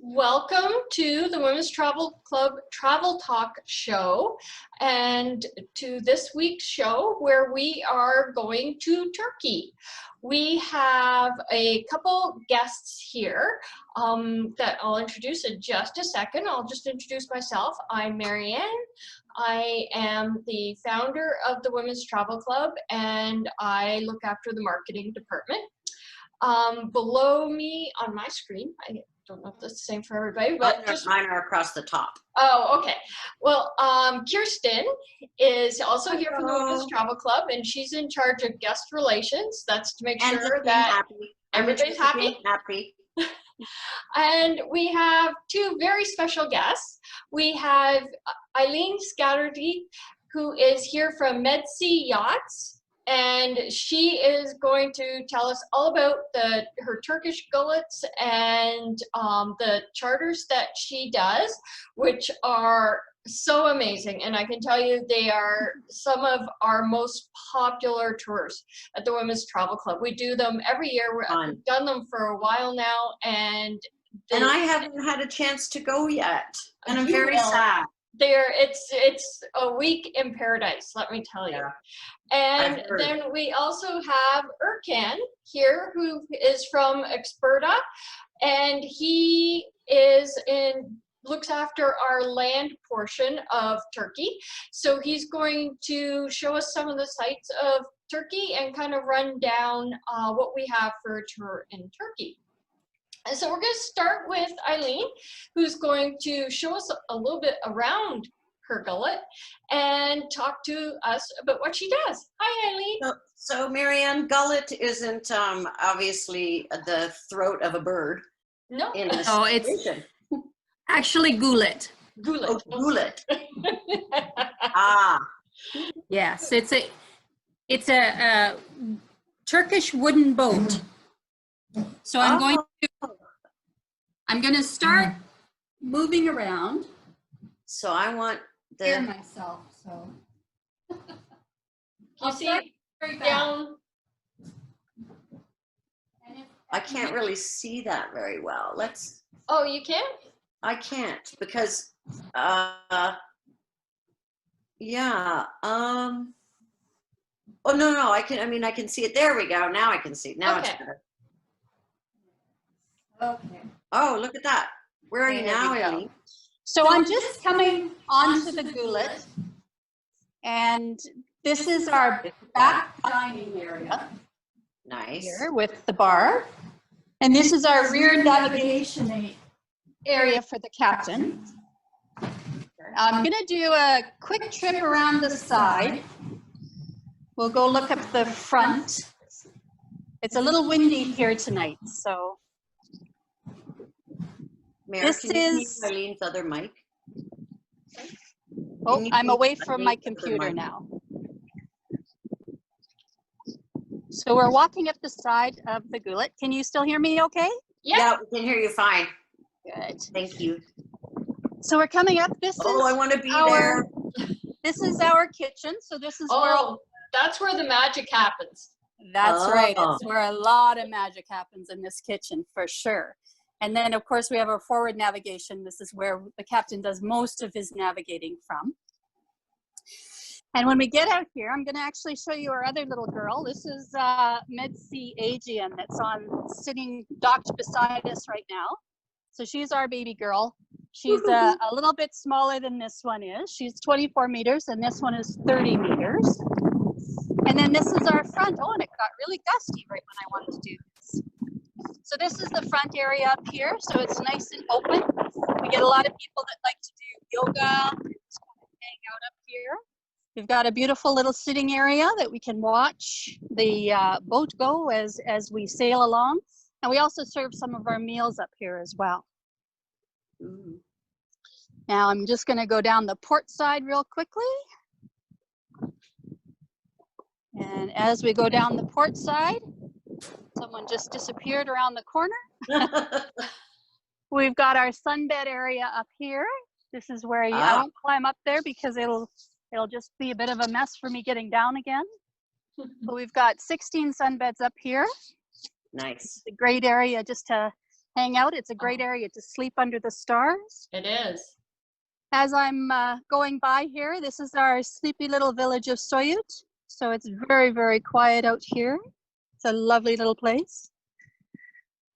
Welcome to the Women's Travel Club Travel Talk show, and to this week's show where we are going to Turkey. We have a couple guests here that I'll introduce in just a second. I'll just introduce myself. I'm Marianne. I am the founder of the Women's Travel Club, and I look after the marketing department. Below me on my screen, I don't know if that's the same for everybody, but mine are across the top. Oh, okay. Well, Kirsten is also here from the Women's Travel Club, and she's in charge of guest relations. That's to make sure that everybody's happy. And we have two very special guests. We have Eileen Scatterty, who is here from Medsea Yachts. And she is going to tell us all about her Turkish Gulets and the charters that she does, which are so amazing. And I can tell you they are some of our most popular tours at the Women's Travel Club. We do them every year. We've done them for a while now. And I haven't had a chance to go yet. And I'm very sad. It's a week in paradise, let me tell you. And then we also have Erkan here, who is from Experta, and he looks after our land portion of Turkey. So he's going to show us some of the sights of Turkey and kind of run down what we have for a tour in Turkey. And so we're going to start with Eileen, who's going to show us a little bit around her gullet and talk to us about what she does. Hi, Eileen. So Marianne, gullet isn't obviously the throat of a bird. No. No, it's actually gulet. Gulet. Oh, gulet. Yes, it's a Turkish wooden boat. So I'm going to start moving around. So I want Hear myself. So you see down. I can't really see that very well. Oh, you can't? I can't because yeah. Oh no, I can see it. There we go. Now I can see it. Now okay. It's better. Okay. Oh, look at that. Where are you now, Ellie? So I'm just coming onto the gulet, and this is our back dining area. Nice. Here with the bar. And this is our rear navigation area for the captain. I'm going to do a quick trip around the side. We'll go look up the front. It's a little windy here tonight, so. Mary, this is Eileen's other mic. Oh, I'm away from my computer now. So we're walking up the side of the gulet. Can you still hear me okay? Yeah, we can hear you fine. Good. Thank you. So we're coming up. I want to be there. This is our kitchen. So this is that's where the magic happens. That's right. It's where a lot of magic happens in this kitchen for sure. And then, of course, we have our forward navigation. This is where the captain does most of his navigating from. And when we get out here, I'm going to actually show you our other little girl. This is Medsea Yachts that's sitting docked beside us right now. So she's our baby girl. She's a little bit smaller than this one is. She's 24 meters, and this one is 30 meters. And then this is our front. Oh, and it got really gusty right when I wanted to do this. So this is the front area up here, so it's nice and open. We get a lot of people that like to do yoga and just kind of hang out up here. We've got a beautiful little sitting area that we can watch the boat go as we sail along. And we also serve some of our meals up here as well. Now I'm just going to go down the port side real quickly. And as we go down the port side, someone just disappeared around the corner. We've got our sunbed area up here. This is where I won't climb up there because it'll just be a bit of a mess for me getting down again. But we've got 16 sunbeds up here. Nice. It's a great area just to hang out. It's a great area to sleep under the stars. It is. As I'm going by here, this is our sleepy little village of Soyut. So it's very, very quiet out here. It's a lovely little place.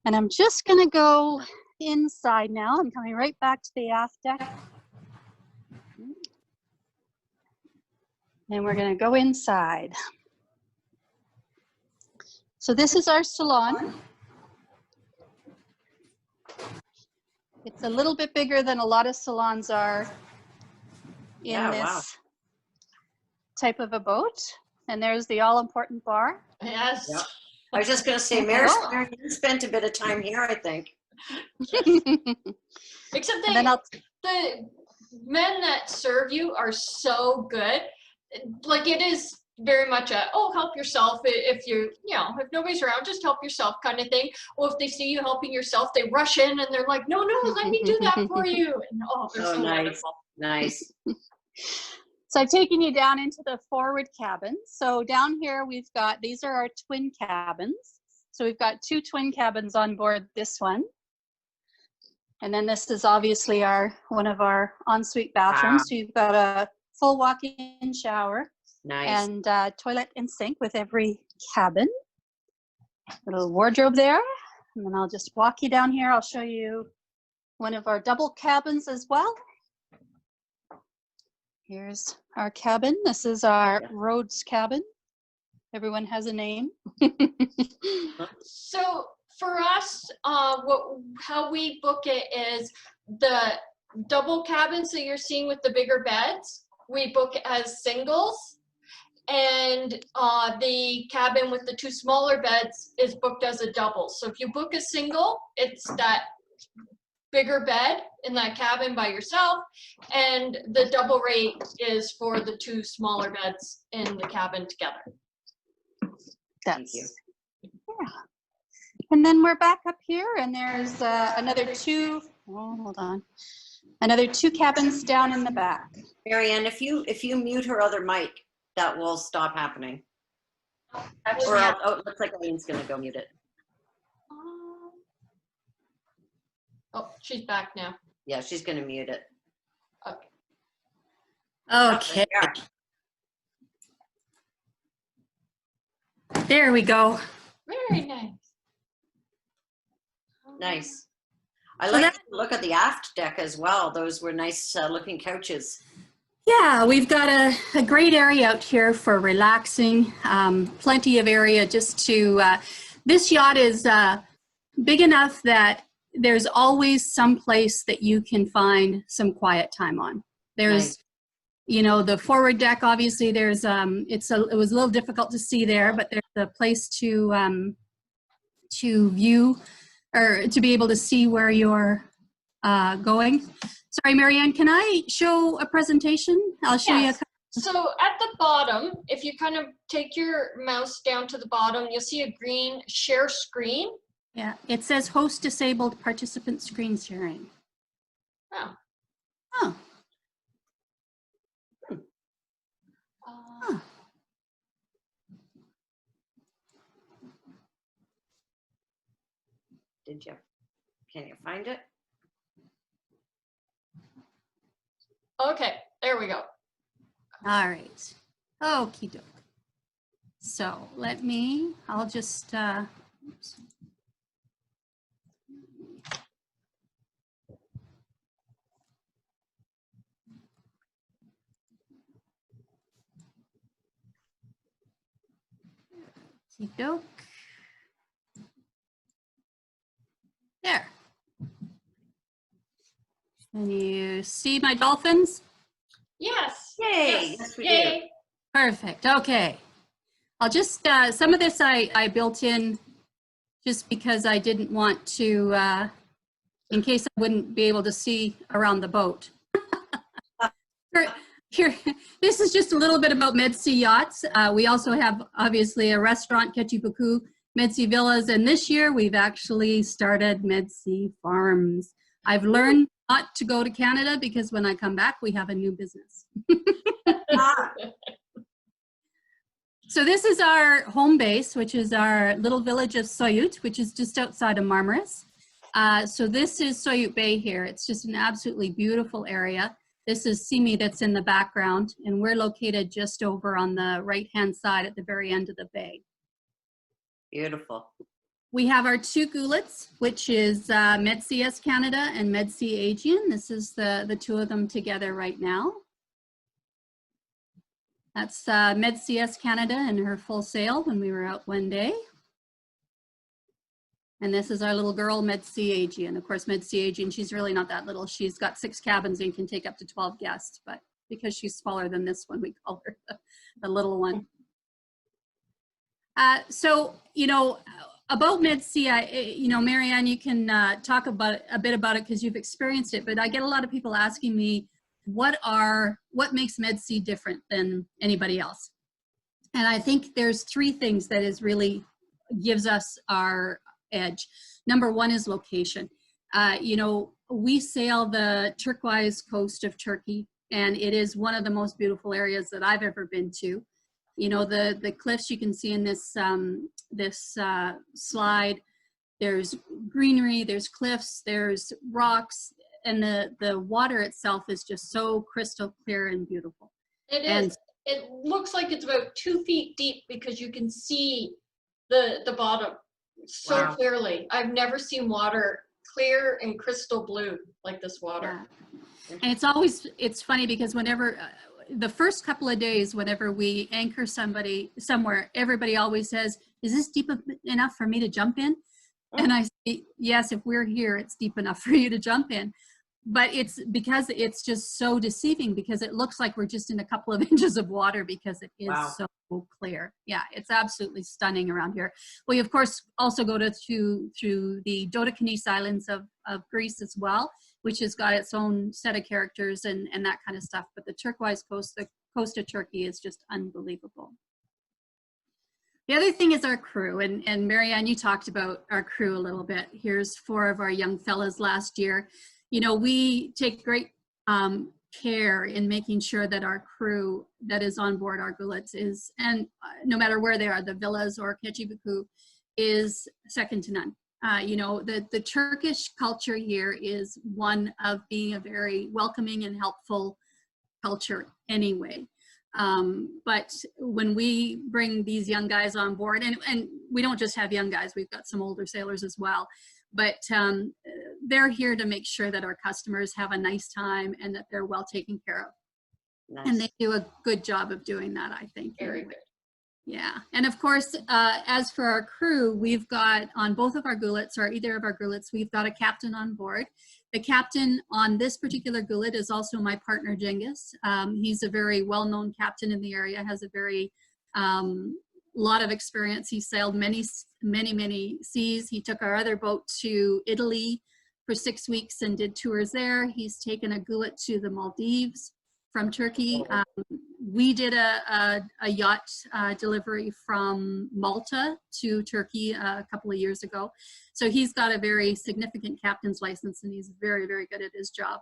And I'm just gonna go inside now. I'm coming right back to the aft deck. And we're gonna go inside. So this is our salon. It's a little bit bigger than a lot of salons are in this type of a boat. And there's the all-important bar. Yes. Yep. I was just going to say, Marianne spent a bit of time here, I think. Except the men that serve you are so good. Like, it is very much a, oh, help yourself. If if nobody's around, just help yourself kind of thing. Or if they see you helping yourself, they rush in and they're like, no, let me do that for you. And they're so nice. wonderful. Nice. So I've taken you down into the forward cabin. So down here we've got, these are our twin cabins. So we've got 2 twin cabins on board this one. And then this is obviously one of our ensuite bathrooms. So you've got a full walk-in shower. Nice. And toilet and sink with every cabin. Little wardrobe there. And then I'll just walk you down here. I'll show you one of our double cabins as well. Here's our cabin. This is our Rhodes cabin. Everyone has a name. So for us, how we book it is the double cabins that you're seeing with the bigger beds, we book as singles. And the cabin with the 2 smaller beds is booked as a double. So if you book a single, it's that bigger bed in that cabin by yourself, and the double rate is for the 2 smaller beds in the cabin together. Thank you. Yeah. And then we're back up here, and there's another 2. Oh, hold on. Another 2 cabins down in the back. Marianne, if you mute her other mic, that will stop happening. Actually, It looks like Eileen's going to go mute it. oh, she's back now. Yeah, she's going to mute it. Okay. Okay. There we go. Very nice. Nice. I like to look at the aft deck as well. Those were nice looking couches. Yeah, we've got a great area out here for relaxing. Plenty of area just to, this yacht is big enough that there's always some place that you can find some quiet time on. There's, the forward deck, obviously there's, it was a little difficult to see there, but there's a place to view or to be able to see where you're going. Sorry, Marianne, can I show a presentation? I'll show you. So at the bottom, if you kind of take your mouse down to the bottom, you'll see a green share screen. Yeah, it says host disabled participant screen sharing. Oh. Oh. Did you? Can you find it? Okay, there we go. All right. Okie doke. So I'll just, oops. Okie doke. There. Can you see my dolphins? Yes. Yay. Yes, we do. Perfect. Okay. I'll just, some of this I built in just because I didn't want to, in case I wouldn't be able to see around the boat. Here, this is just a little bit about Medsea Yachts. We also have, obviously, a restaurant, Ketchipaku, Medsea Villas, and this year we've actually started Medsea Farms. I've learned not to go to Canada because when I come back, we have a new business. So this is our home base, which is our little village of Soyut, which is just outside of Marmaris. So this is Soyut Bay here. It's just an absolutely beautiful area. This is Simi that's in the background, and we're located just over on the right-hand side at the very end of the bay. Beautiful. We have our 2 gulets, which is Medsea Canada and Medsea Aegean. This is the 2 of them together right now. That's Medsea Canada in her full sail when we were out one day. And this is our little girl, Medsea Aegean. Of course, Medsea Aegean, she's really not that little. She's got 6 cabins and can take up to 12 guests, but because she's smaller than this one, we call her the little one. So, you know, about Medsea, you know, Marianne, you can talk about a bit about it because you've experienced it, but I get a lot of people asking me, what makes Medsea different than anybody else? And I think there's 3 things that is really gives us our edge. Number 1 is location. You know, we sail the Turquoise coast of Turkey, and it is one of the most beautiful areas that I've ever been to. You know, the cliffs you can see in this slide, there's greenery, there's cliffs, there's rocks, and the water itself is just so crystal clear and beautiful. It is. It looks like it's about 2 feet deep because you can see the bottom so clearly. I've never seen water clear and crystal blue like this water. Yeah. And it's funny because whenever the first couple of days, whenever we anchor somebody somewhere, everybody always says, is this deep enough for me to jump in? And I say, yes, if we're here, it's deep enough for you to jump in. But it's because it's just so deceiving because it looks like we're just in a couple of inches of water because it is so clear. Yeah, it's absolutely stunning around here. We, of course, also go to the Dodecanese Islands of Greece as well, which has got its own set of characters and that kind of stuff. But the Turquoise coast, the coast of Turkey is just unbelievable. The other thing is our crew, and Marianne, you talked about our crew a little bit. Here's 4 of our young fellas last year. You know, we take great care in making sure that our crew that is on board our gulets is, and no matter where they are, the villas or Keçibuku, is second to none. You know, the Turkish culture here is one of being a very welcoming and helpful culture anyway. But when we bring these young guys on board, and we don't just have young guys, we've got some older sailors as well, but they're here to make sure that our customers have a nice time and that they're well taken care of. Nice. And they do a good job of doing that, I think. Very good. Yeah, and of course, as for our crew, we've got on both of our gulets, or either of our gulets, we've got a captain on board. The captain on this particular gulet is also my partner, Cengiz. He's a very well-known captain in the area, has a very lot of experience. He sailed many seas. He took our other boat to Italy for 6 weeks and did tours there. He's taken a gulet to the Maldives from Turkey. We did a yacht delivery from Malta to Turkey a couple of years ago. So he's got a very significant captain's license and he's very, very good at his job.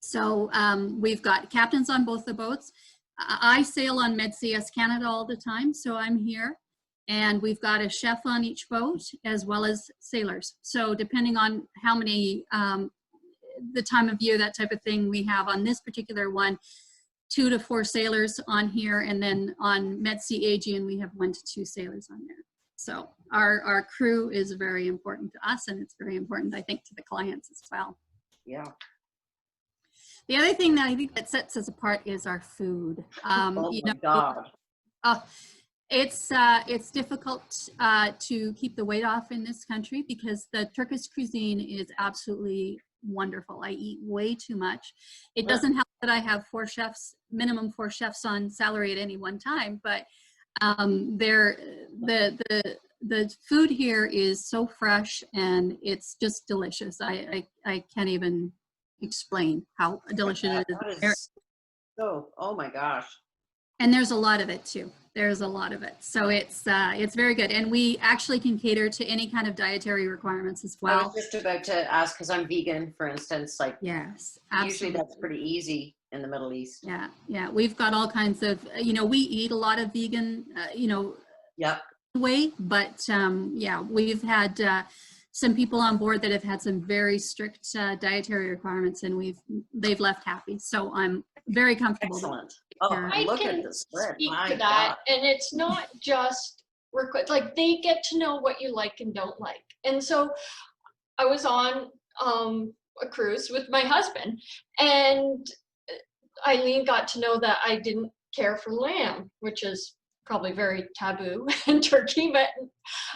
So we've got captains on both the boats. I sail on Medsea Canada all the time, so I'm here. And we've got a chef on each boat as well as sailors. So depending on how many, the time of year, that type of thing, we have on this particular one, 2 to 4 sailors on here. And then on Medsea Aegean, we have 1 to 2 sailors on there. So our crew is very important to us and it's very important, I think, to the clients as well. Yeah. The other thing that I think that sets us apart is our food. Oh my God. It's difficult to keep the weight off in this country because the Turkish cuisine is absolutely wonderful. I eat way too much. It doesn't help that I have 4 chefs, minimum 4 chefs on salary at any one time, but the food here is so fresh and it's just delicious. I can't even explain how delicious it is. So, oh my gosh. And there's a lot of it too. There's a lot of it. So it's very good. And we actually can cater to any kind of dietary requirements as well. I was just about to ask, because I'm vegan, for instance, like yes, absolutely. Usually that's pretty easy in the Middle East. Yeah, yeah. We've got all kinds of, you know, we eat a lot of vegan, you know, yep. way, but yeah, we've had some people on board that have had some very strict dietary requirements, and they've left happy. So I'm very comfortable. Excellent. Oh, I look can at the spread. speak My to that, God. and it's not just like they get to know what you like and don't like. And so I was on a cruise with my husband, and Eileen got to know that I didn't care for lamb, which is probably very taboo in Turkey, but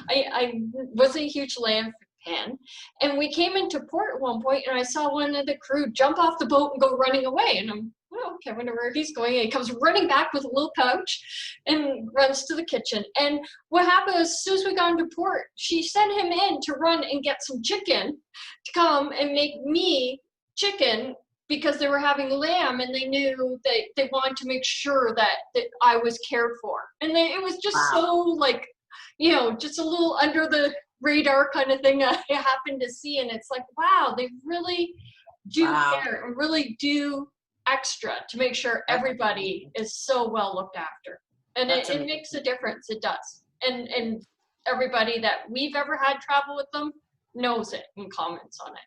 I wasn't a huge lamb fan. And we came into port at one point, and I saw one of the crew jump off the boat and go running away. And I'm, well, okay, I wonder where he's going. And he comes running back with a little pouch and runs to the kitchen. And what happened is, as soon as we got into port, she sent him in to run and get some chicken to come and make me chicken, because they were having lamb, and they knew that they wanted to make sure that I was cared for. And it was just so, like, you know, just a little under the radar kind of thing I happened to see. And it's like, wow, they really do care and really do extra to make sure everybody is so well looked after. And it makes a difference. It does. And everybody that we've ever had travel with them knows it and comments on it.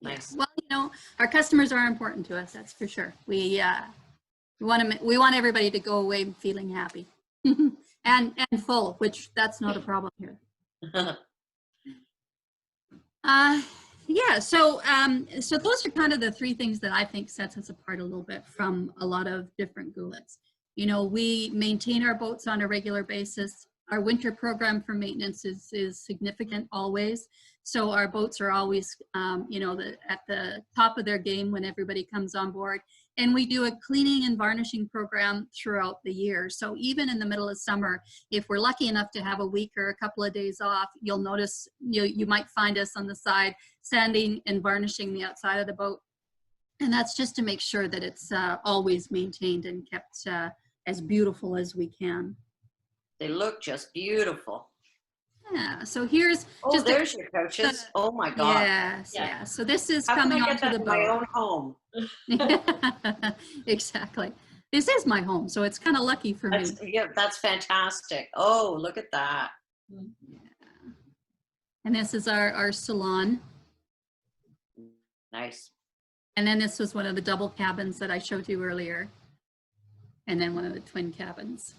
Nice. Well, you know, our customers are important to us. That's for sure. We want everybody to go away feeling happy and full, which that's not a problem here. Yeah. So those are kind of the three things that I think sets us apart a little bit from a lot of different gulets. You know, we maintain our boats on a regular basis. Our winter program for maintenance is significant always. So our boats are always, you know, at the top of their game when everybody comes on board. And we do a cleaning and varnishing program throughout the year. So even in the middle of summer, if we're lucky enough to have a week or a couple of days off, you'll notice you might find us on the side sanding and varnishing the outside of the boat. And that's just to make sure that it's always maintained and kept as beautiful as we can. They look just beautiful. Yeah, so here's just there's your couches. Oh my God. Yes, yeah. So this is How coming can I get onto that the in boat. my own home? Exactly. This is my home, so it's kind of lucky for me. Yeah, that's fantastic. Oh, look at that. Yeah. And this is our salon. Nice. And then this was one of the double cabins that I showed you earlier. And then one of the twin cabins.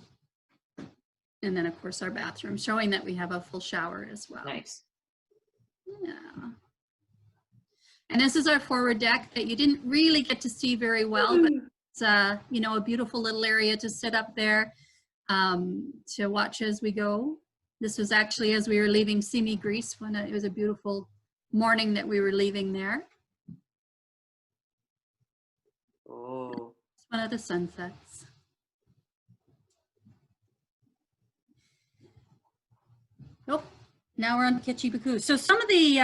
And then, of course, our bathroom, showing that we have a full shower as well. Nice. Yeah. And this is our forward deck that you didn't really get to see very well, but it's, you know, a beautiful little area to sit up there to watch as we go. This was actually as we were leaving Simi, Greece, when it was a beautiful morning that we were leaving there. Oh. It's one of the sunsets. Nope. Now we're on Ketchibaku. So some of the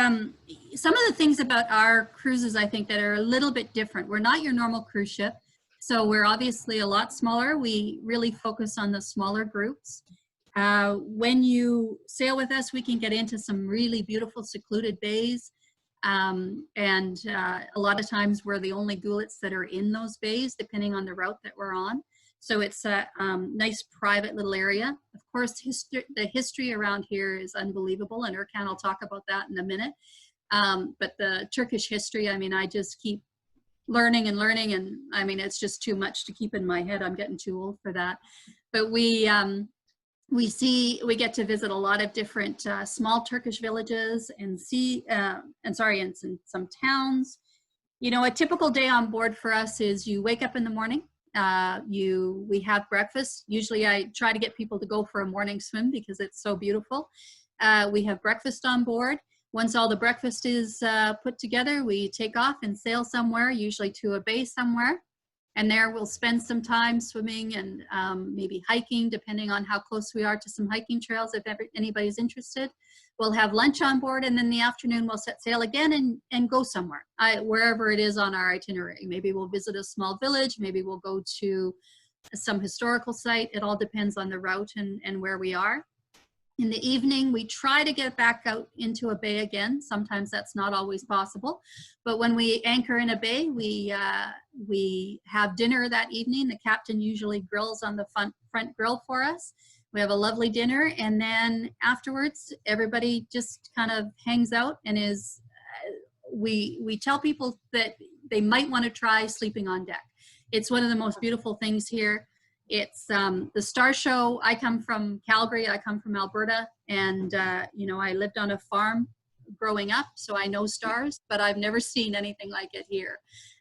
things about our cruises, I think, that are a little bit different. We're not your normal cruise ship, so we're obviously a lot smaller. We really focus on the smaller groups. When you sail with us, we can get into some really beautiful secluded bays, and a lot of times we're the only gulets that are in those bays, depending on the route that we're on. So it's a nice private little area. Of course, the history around here is unbelievable, and Erkan will talk about that in a minute. But the Turkish history, I mean, I just keep learning, and I mean, it's just too much to keep in my head. I'm getting too old for that. But we get to visit a lot of different small Turkish villages and and some towns. You know, a typical day on board for us is you wake up in the morning. We have breakfast. Usually I try to get people to go for a morning swim because it's so beautiful. We have breakfast on board. Once all the breakfast is put together, we take off and sail somewhere, usually to a bay somewhere. And there we'll spend some time swimming and maybe hiking, depending on how close we are to some hiking trails, if anybody's interested. We'll have lunch on board, and then in the afternoon we'll set sail again and go somewhere, wherever it is on our itinerary. Maybe we'll visit a small village, maybe we'll go to some historical site. It all depends on the route and where we are. In the evening, we try to get back out into a bay again. Sometimes that's not always possible. But when we anchor in a bay, we have dinner that evening. The captain usually grills on the front grill for us. We have a lovely dinner, and then afterwards, everybody just kind of hangs out and is. We tell people that they might want to try sleeping on deck. It's one of the most beautiful things here. It's the star show. I come from Calgary. I come from Alberta, and you know, I lived on a farm growing up, so I know stars, but I've never seen anything like it here.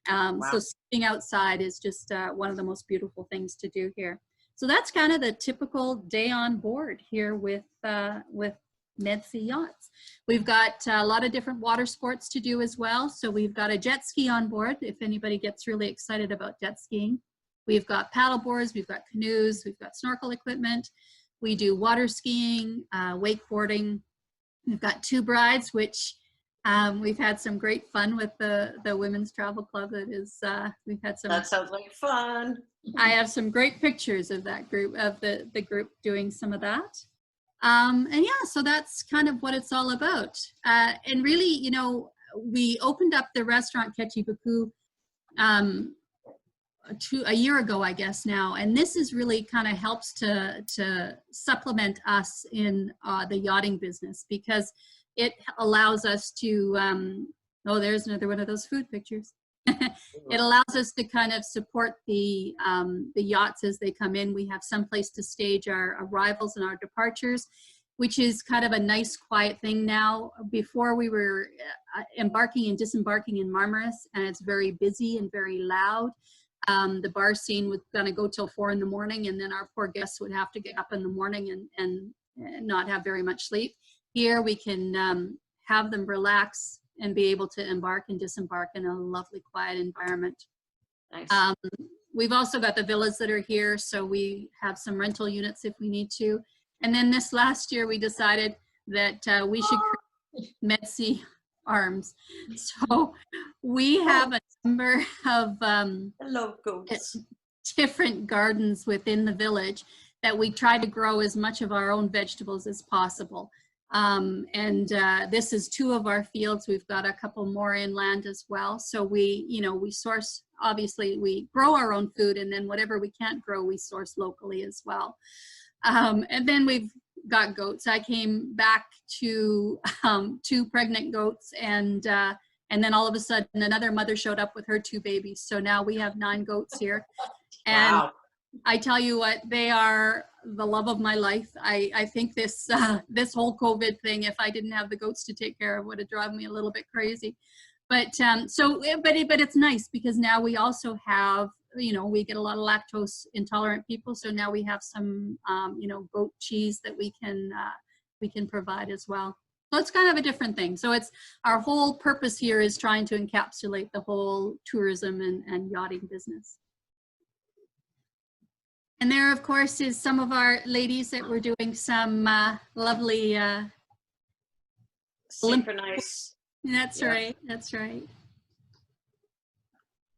Wow. So sleeping outside is just one of the most beautiful things to do here. So that's kind of the typical day on board here with Medsea Yachts. We've got a lot of different water sports to do as well. So we've got a jet ski on board if anybody gets really excited about jet skiing. We've got paddle boards, we've got canoes, we've got snorkel equipment. We do water skiing, wakeboarding. We've got tube rides, which we've had some great fun with the Women's Travel Club. That is, we've had some. That sounds like fun. I have some great pictures of that group, of the group doing some of that. And yeah, so that's kind of what it's all about. And really, you know, we opened up the restaurant Ketchi Baku a year ago, I guess now, and this is really kind of helps to supplement us in the yachting business, because it allows us to, oh, there's another one of those food pictures. It allows us to kind of support the yachts as they come in. We have some place to stage our arrivals and our departures, which is kind of a nice, quiet thing now. Before we were embarking and disembarking in Marmaris, and it's very busy and very loud. The bar scene was gonna go till 4 in the morning, and then our poor guests would have to get up in the morning and not have very much sleep. Here we can have them relax and be able to embark and disembark in a lovely, quiet environment. Nice. We've also got the villas that are here, so we have some rental units if we need to. And then this last year, we decided that we should create Medsea Arms. So we have a number of Hello, goats. different gardens within the village that we try to grow as much of our own vegetables as possible. This is 2 of our fields. We've got a couple more inland as well. So we, you know, we source, obviously we grow our own food, and then whatever we can't grow, we source locally as well. And then we've got goats. I came back to 2 pregnant goats, and then all of a sudden another mother showed up with her 2 babies. So now we have 9 goats here. And wow. I tell you what, they are the love of my life. I think this this whole COVID thing, if I didn't have the goats to take care of, would have driven me a little bit crazy. But but it's nice, because now we also have, you know, we get a lot of lactose intolerant people. So now we have some, you know, goat cheese that we can provide as well. So it's kind of a different thing. So it's, our whole purpose here is trying to encapsulate the whole tourism and yachting business. And there, of course, is some of our ladies that were doing some lovely synchronized. That's right. That's right.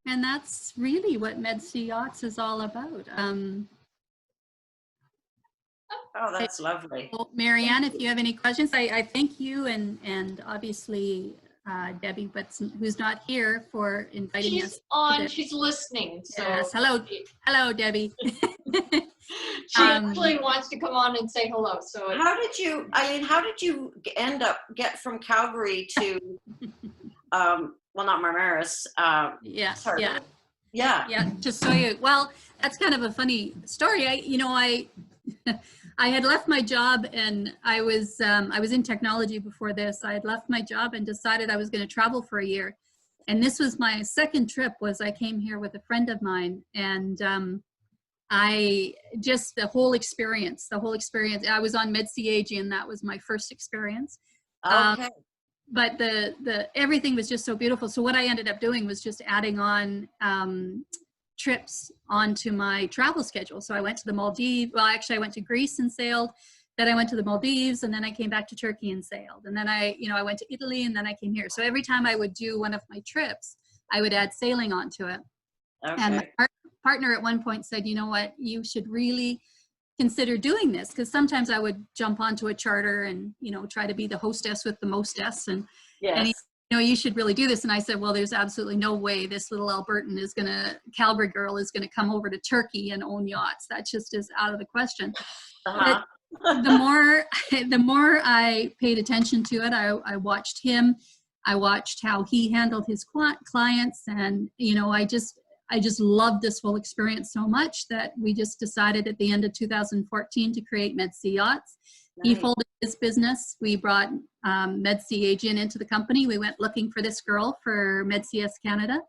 And that's really what Medsea Yachts is all about. Oh, that's lovely. Well, Marianne, if you have any questions, I thank you and obviously Debbie, but who's not here, for inviting us. She's on. She's listening. So. Yes. Hello, Debbie. She actually wants to come on and say hello. So how did you, Eileen? How did you get from Calgary to, well, not Marmaris? Yeah. Sorry. Yeah. Just so you. Well, that's kind of a funny story. I had left my job, and I was in technology before this. I had left my job and decided I was going to travel for a year. And this was my second trip. I came here with a friend of mine, and the whole experience, I was on Medsea Yachts, and that was my first experience. Okay. But the everything was just so beautiful. So what I ended up doing was just adding on trips onto my travel schedule. So I went to the Maldives. Well, actually I went to Greece and sailed. Then I went to the Maldives, and then I came back to Turkey and sailed. And then I went to Italy, and then I came here. So every time I would do one of my trips, I would add sailing onto it. Okay. And my partner at one point said, you know what, you should really consider doing this, because sometimes I would jump onto a charter and, you know, try to be the hostess with the mostess. And, yes. and he you should really do this. And I said, well, there's absolutely no way this little Albertan Calgary girl is going to come over to Turkey and own yachts. That just is out of the question. Uh-huh. But the more I paid attention to it, I watched him. I watched how he handled his clients. And, I just loved this whole experience so much that we just decided at the end of 2014 to create Medsea Yachts. He folded his business. We brought Medsea Yachts into the company. We went looking for this girl for Medsea Canada.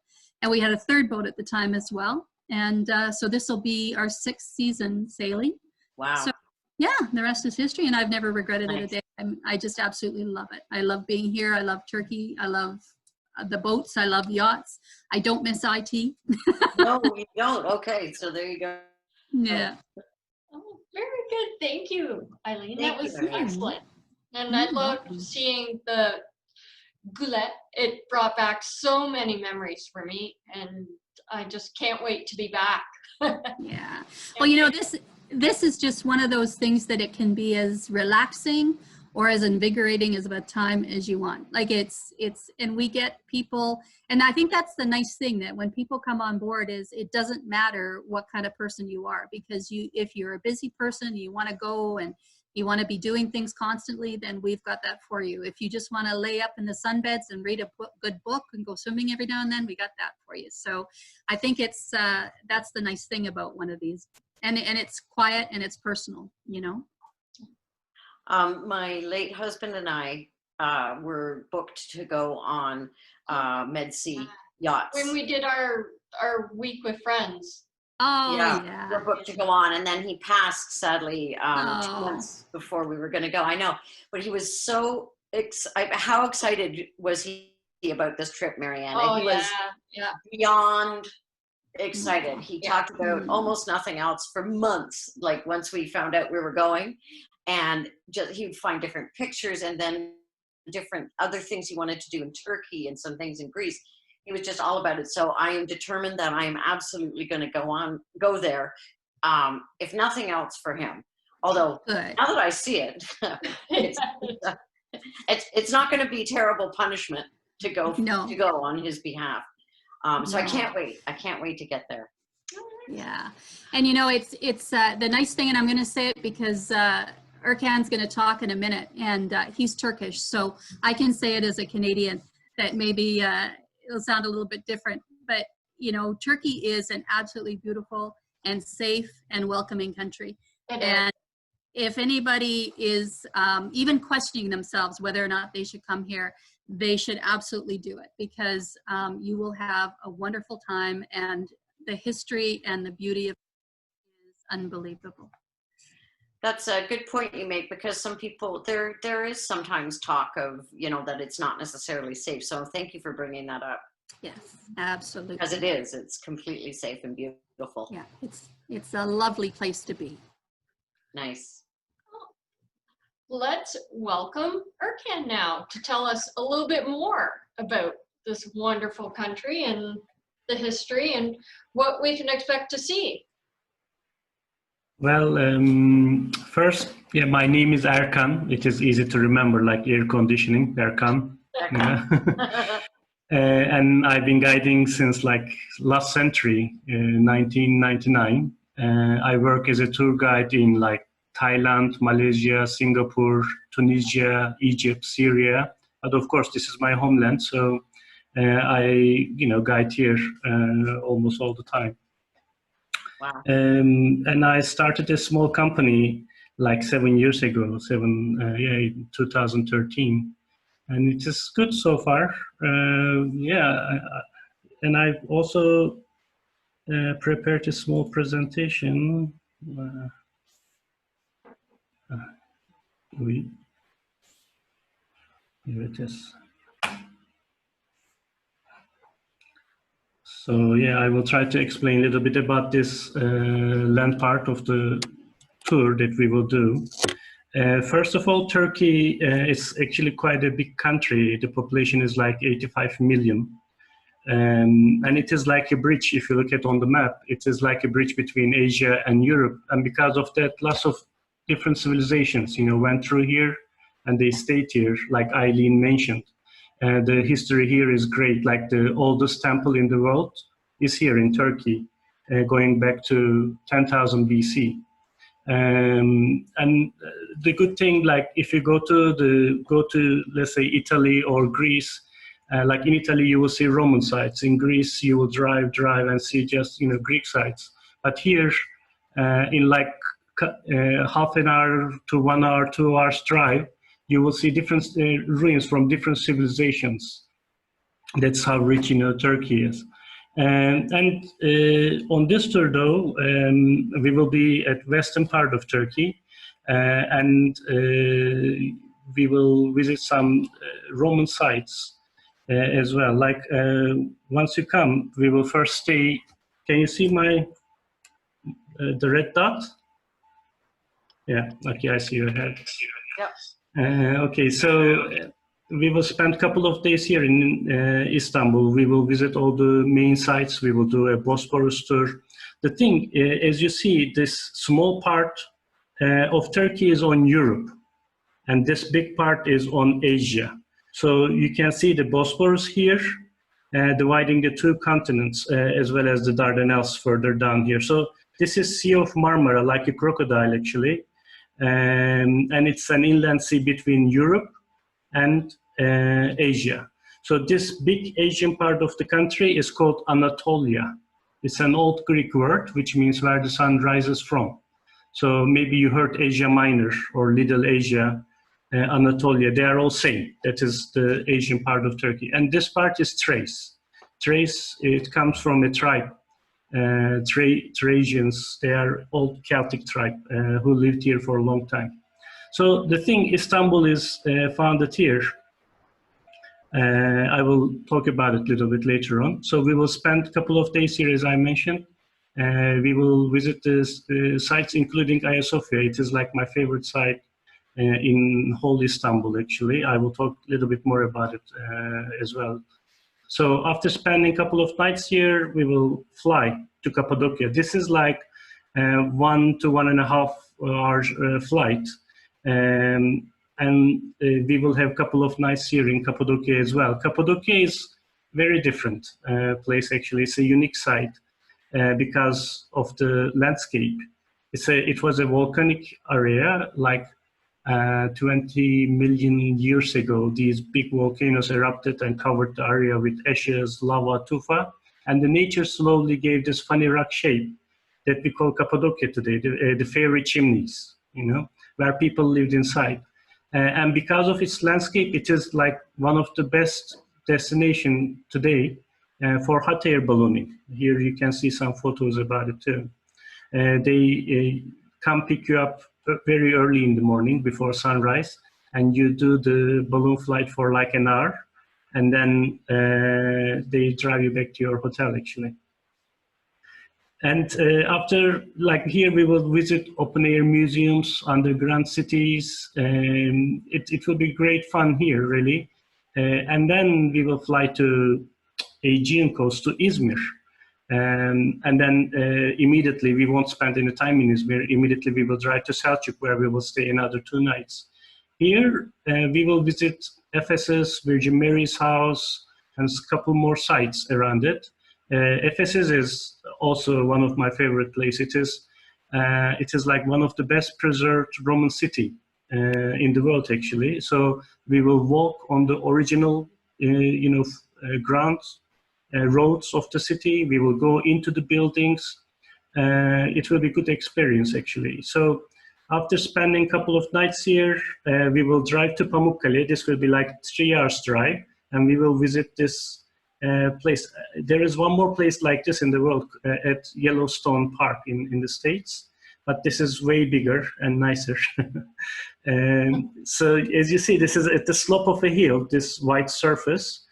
And we had a third boat at the time as well. And so this will be our 6th season sailing. Wow. So, yeah, the rest is history. And I've never regretted it a day. I just absolutely love it. I love being here. I love Turkey. I love the boats. I love yachts. I don't miss IT. No, you don't. Okay, so there you go. Yeah. Oh, very good. Thank you, Eileen. Thank that was you. excellent. And I loved seeing the Gulet. It brought back so many memories for me, and I just can't wait to be back. Yeah. Well, this is just one of those things that it can be as relaxing or as invigorating as a time as you want. Like and we get people, and I think that's the nice thing, that when people come on board is it doesn't matter what kind of person you are, because if you're a busy person, you want to go and you want to be doing things constantly, then we've got that for you. If you just want to lay up in the sunbeds and read a good book and go swimming every now and then, we got that for you. So I think that's the nice thing about one of these. And it's quiet and it's personal, My late husband and I were booked to go on Medsea Yachts. When we did our week with friends. Oh, yeah. We're booked to go on, and then he passed, sadly, 2 months before we were going to go. I know, but he was so how excited was he about this trip, Marianne? Oh, he was beyond excited. He talked about almost nothing else for months, like once we found out we were going. And he would find different pictures and then different other things he wanted to do in Turkey and some things in Greece. He was just all about it. So I am determined that I am absolutely going to go there, if nothing else for him. Although now that I see it, it's not going to be terrible punishment to go on his behalf. So I can't wait. I can't wait to get there. Yeah, and it's the nice thing, and I'm going to say it because Erkan's going to talk in a minute, and he's Turkish, so I can say it as a Canadian that maybe it'll sound a little bit different, but Turkey is an absolutely beautiful and safe and welcoming country. And if anybody is even questioning themselves whether or not they should come here, they should absolutely do it, because you will have a wonderful time, and the history and the beauty of it is unbelievable. That's a good point you make, because some people, there is sometimes talk of, that it's not necessarily safe. So thank you for bringing that up. Yes, absolutely. Because it is. It's completely safe and beautiful. Yeah, it's a lovely place to be. Nice. Let's welcome Erkan now to tell us a little bit more about this wonderful country and the history and what we can expect to see. Well, first, my name is Erkan. It is easy to remember, like air conditioning, Erkan. And I've been guiding since like last century, 1999. I work as a tour guide in like Thailand, Malaysia, Singapore, Tunisia, Egypt, Syria. But of course, this is my homeland, so I, guide here almost all the time. Wow. And I started a small company like 7 years ago, 2013, and it is good so far. And I've also prepared a small presentation. Here it is. So I will try to explain a little bit about this land part of the tour that we will do. First of all, Turkey is actually quite a big country. The population is like 85 million. And it is like a bridge. If you look at on the map, it is like a bridge between Asia and Europe. And because of that, lots of different civilizations, went through here and they stayed here, like Eileen mentioned. The history here is great. Like the oldest temple in the world is here in Turkey, going back to 10,000 BC. And the good thing, like if you go to let's say Italy or Greece, like in Italy you will see Roman sites. In Greece you will drive and see just Greek sites. But here, in like half an hour to 1 hour, 2 hours drive, you will see different ruins from different civilizations. That's how rich Turkey is. And on this tour, though, we will be at western part of Turkey, and we will visit some Roman sites as well. Like once you come, we will first stay. Can you see my the red dot? Yeah. Okay, I see your head. Yep. Okay, so we will spend a couple of days here in Istanbul. We will visit all the main sites. We will do a Bosphorus tour. The thing, as you see, this small part of Turkey is on Europe, and this big part is on Asia. So you can see the Bosphorus here, dividing the two continents, as well as the Dardanelles further down here. So this is Sea of Marmara, like a crocodile, actually. And it's an inland sea between Europe and Asia. So this big Asian part of the country is called Anatolia. It's an old Greek word, which means where the sun rises from. So maybe you heard Asia Minor or Little Asia, Anatolia. They are all same. That is the Asian part of Turkey. And this part is Thrace. Thrace, it comes from a tribe. Thracians, they are old Celtic tribe who lived here for a long time. So the thing, Istanbul is founded here. I will talk about it a little bit later on. So we will spend a couple of days here, as I mentioned. We will visit the sites, including Hagia Sophia. It is like my favorite site in whole Istanbul, actually. I will talk a little bit more about it as well. So after spending a couple of nights here, we will fly to Cappadocia. This is like 1 to 1.5 hours flight. And we will have a couple of nights here in Cappadocia as well. Cappadocia is very different place, actually. It's a unique site because of the landscape. It was a volcanic area, like 20 million years ago. These big volcanoes erupted and covered the area with ashes, lava, tufa, and the nature slowly gave this funny rock shape that we call Cappadocia today, the fairy chimneys, where people lived inside. And because of its landscape, it is like one of the best destinations today for hot air ballooning. Here you can see some photos about it too. They come pick you up very early in the morning before sunrise, and you do the balloon flight for like an hour, and then they drive you back to your hotel, actually. And after, like here, we will visit open-air museums, underground cities. It will be great fun here, really. And then we will fly to Aegean coast, to Izmir. And then immediately, we won't spend any time in Izmir. Immediately, we will drive to Selçuk, where we will stay another 2 nights. Here, we will visit Ephesus, Virgin Mary's house, and a couple more sites around it. Ephesus is also one of my favorite places. It is like one of the best preserved Roman city in the world, actually. So we will walk on the original, grounds, roads of the city. We will go into the buildings. It will be a good experience, actually. So after spending a couple of nights here, we will drive to Pamukkale. This will be like 3 hours drive, and we will visit this place. There is one more place like this in the world at Yellowstone Park in the States, but this is way bigger and nicer. So as you see, this is at the slope of a hill, this white surface.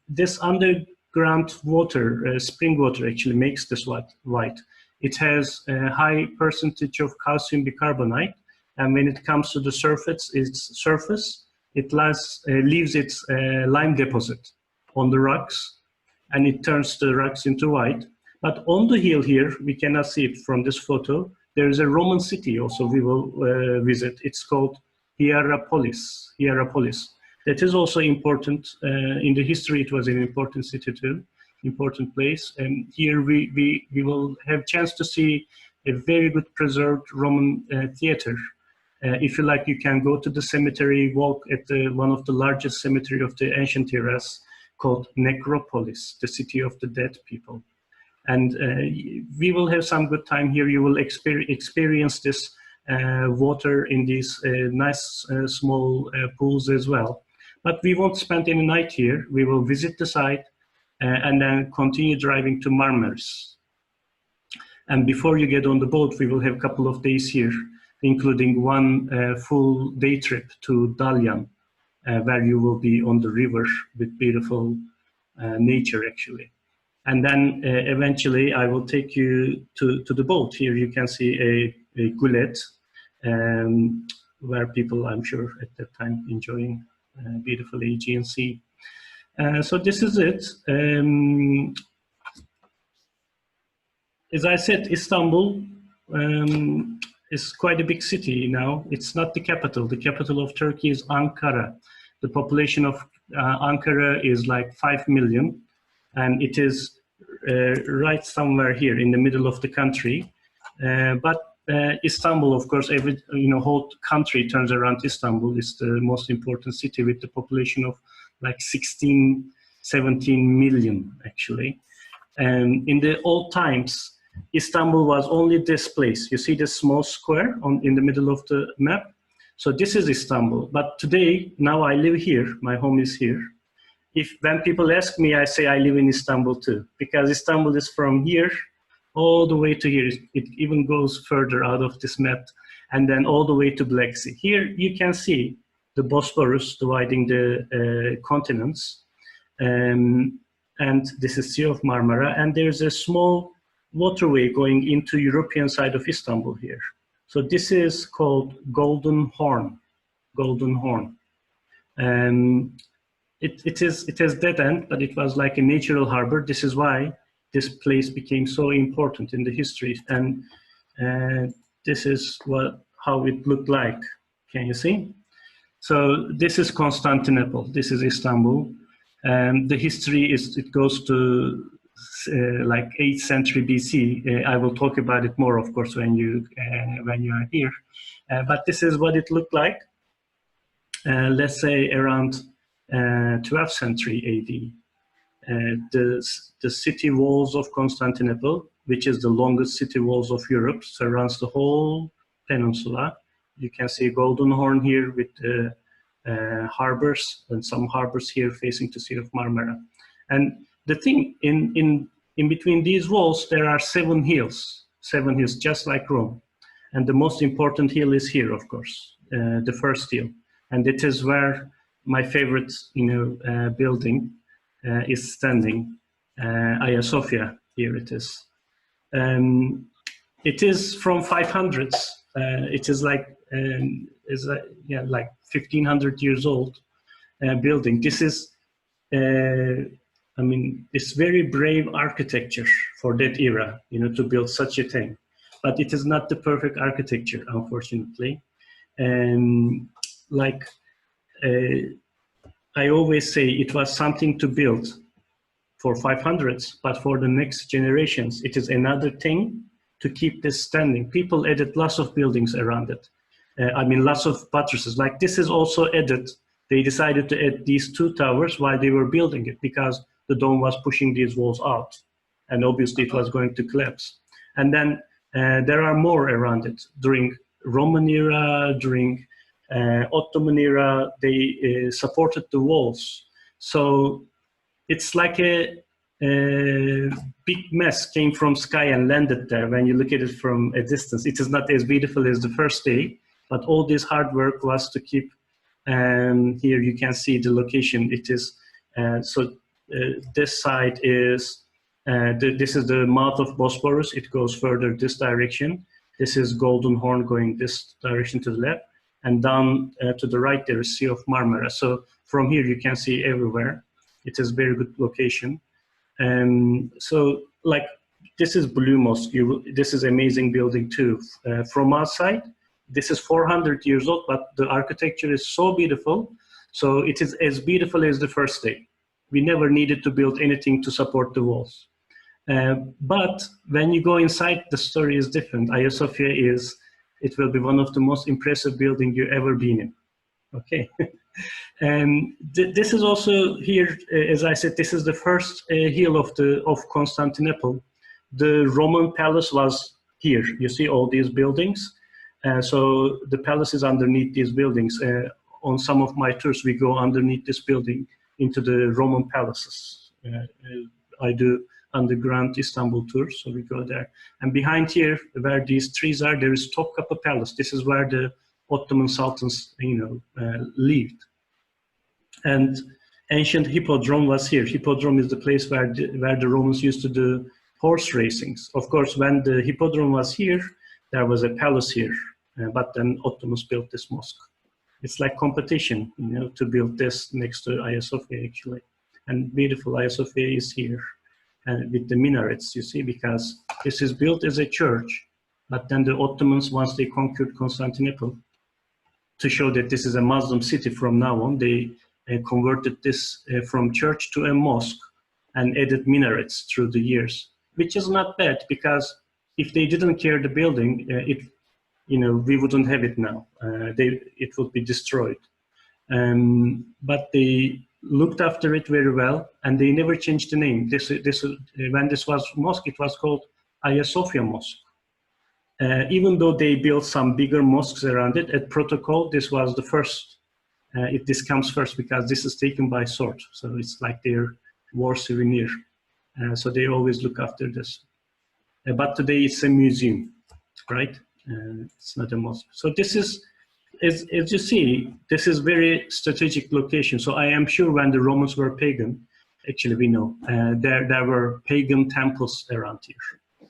This underground water, spring water, actually makes this white. It has a high percentage of calcium bicarbonate, and when it comes to the surface, it leaves its lime deposit on the rocks, and it turns the rocks into white. But on the hill here, we cannot see it from this photo, there is a Roman city also we will visit. It's called Hierapolis. That is also important. In the history, it was an important city too, important place. And here we will have chance to see a very good preserved Roman theater. If you like, you can go to the cemetery, walk at one of the largest cemetery of the ancient eras called Necropolis, the city of the dead people. And we will have some good time here. You will experience this water in these nice small pools as well. But we won't spend any night here. We will visit the site and then continue driving to Marmaris. And before you get on the boat, we will have a couple of days here, including one full day trip to Dalyan, where you will be on the river with beautiful nature, actually. And then eventually I will take you to the boat. Here you can see a gulet, where people, I'm sure, at that time enjoying beautiful Aegean Sea. So this is it. As I said, Istanbul is quite a big city now. It's not the capital. The capital of Turkey is Ankara. The population of Ankara is like 5 million, and it is right somewhere here in the middle of the country. But Istanbul, of course, every whole country turns around Istanbul. It's the most important city with the population of like 16, 17 million actually. And in the old times, Istanbul was only this place. You see this small square in the middle of the map? So this is Istanbul. But today, now I live here. My home is here. When people ask me, I say I live in Istanbul too, because Istanbul is from here all the way to here. It even goes further out of this map, and then all the way to Black Sea. Here you can see the Bosphorus dividing the continents, and this is Sea of Marmara, and there's a small waterway going into European side of Istanbul here. So this is called Golden Horn. Golden Horn. It has dead end, but it was like a natural harbor. This is why this place became so important in the history. And this is how it looked like. Can you see? So this is Constantinople. This is Istanbul. The history it goes to like 8th century BC. I will talk about it more, of course, when you are here. But this is what it looked like. Let's say around 12th century AD. The city walls of Constantinople, which is the longest city walls of Europe, surrounds the whole peninsula. You can see Golden Horn here with the harbors, and some harbors here facing the Sea of Marmara. And the thing, in between these walls, there are 7 hills, just like Rome. And the most important hill is here, of course, the first hill. And it is where my favorite, building is standing, Hagia Sophia. Here it is. It is from 500s. It is like like 1500 years old building. This is, it's very brave architecture for that era, to build such a thing. But it is not the perfect architecture, unfortunately. I always say it was something to build for 500s, but for the next generations, it is another thing to keep this standing. People added lots of buildings around it. Lots of buttresses. Like this is also added. They decided to add these 2 towers while they were building it because the dome was pushing these walls out. And obviously it was going to collapse. And then there are more around it. During Roman era, during Ottoman era, they supported the walls. So it's like a big mess came from sky and landed there. When you look at it from a distance, it is not as beautiful as the first day, but all this hard work was to keep, here you can see the location. It is, this side is, this is the mouth of Bosphorus. It goes further this direction. This is Golden Horn going this direction to the left. And down to the right, there is Sea of Marmara. So from here, you can see everywhere. It is very good location. So like, this is Blue Mosque. This is amazing building too. From outside, this is 400 years old, but the architecture is so beautiful So it is as beautiful as the first day. We never needed to build anything to support the walls. But when you go inside, the story is different. Hagia Sophia it will be one of the most impressive buildings you've ever been in. Okay. And this is also here, as I said, this is the first hill of Constantinople. The Roman palace was here. You see all these buildings. So the palace is underneath these buildings. On some of my tours, we go underneath this building into the Roman palaces. I do underground Istanbul tours, so we go there. And behind here, where these trees are, there is Topkapı Palace. This is where the Ottoman sultans, lived. And ancient hippodrome was here. Hippodrome is the place where the Romans used to do horse racings. Of course, when the hippodrome was here, there was a palace here. But then Ottomans built this mosque. It's like competition, to build this next to Hagia Sophia, actually. And beautiful Hagia Sophia is here, and with the minarets, you see, because this is built as a church. But then the Ottomans, once they conquered Constantinople, to show that this is a Muslim city from now on, they converted this from church to a mosque and added minarets through the years, which is not bad, because if they didn't care the building, we wouldn't have it now. It would be destroyed. But they looked after it very well, and they never changed the name. When this was mosque, it was called Hagia Sophia Mosque. Even though they built some bigger mosques around it, at protocol, this was the first. This comes first because this is taken by sword. So it's like their war souvenir. So they always look after this. But today it's a museum, right? It's not a mosque. So this is, as you see, this is very strategic location. So I am sure when the Romans were pagan, actually we know, there were pagan temples around here.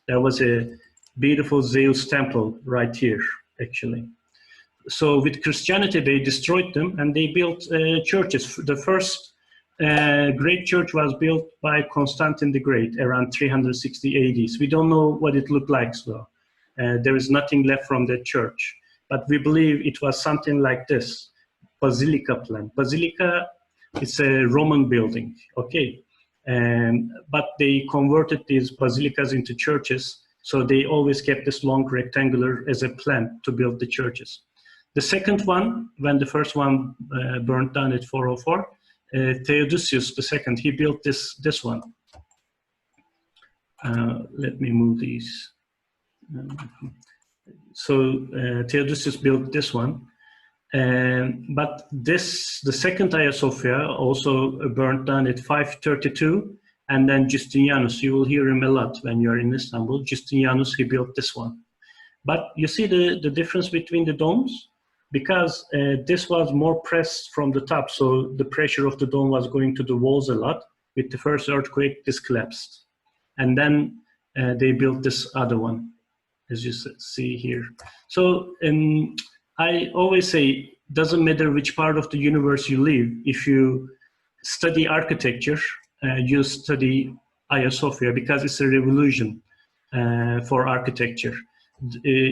There was a beautiful Zeus temple right here, actually. So with Christianity, they destroyed them and they built churches. The first great church was built by Constantine the Great around 360 AD. We don't know what it looked like, so there is nothing left from that church. But we believe it was something like this, basilica plan. Basilica, it's a Roman building, okay? But they converted these basilicas into churches, so they always kept this long rectangular as a plan to build the churches. The second one, when the first one burned down at 404, Theodosius II, he built this one. Let me move these. So Theodosius built this one. But the second Hagia Sophia also burned down at 532, and then Justinianus, you will hear him a lot when you're in Istanbul. Justinianus, he built this one. But you see the difference between the domes? Because this was more pressed from the top, so the pressure of the dome was going to the walls a lot. With the first earthquake, this collapsed. And then they built this other one, as you see here. So I always say, doesn't matter which part of the universe you live, if you study architecture, you study Hagia Sophia, because it's a revolution for architecture.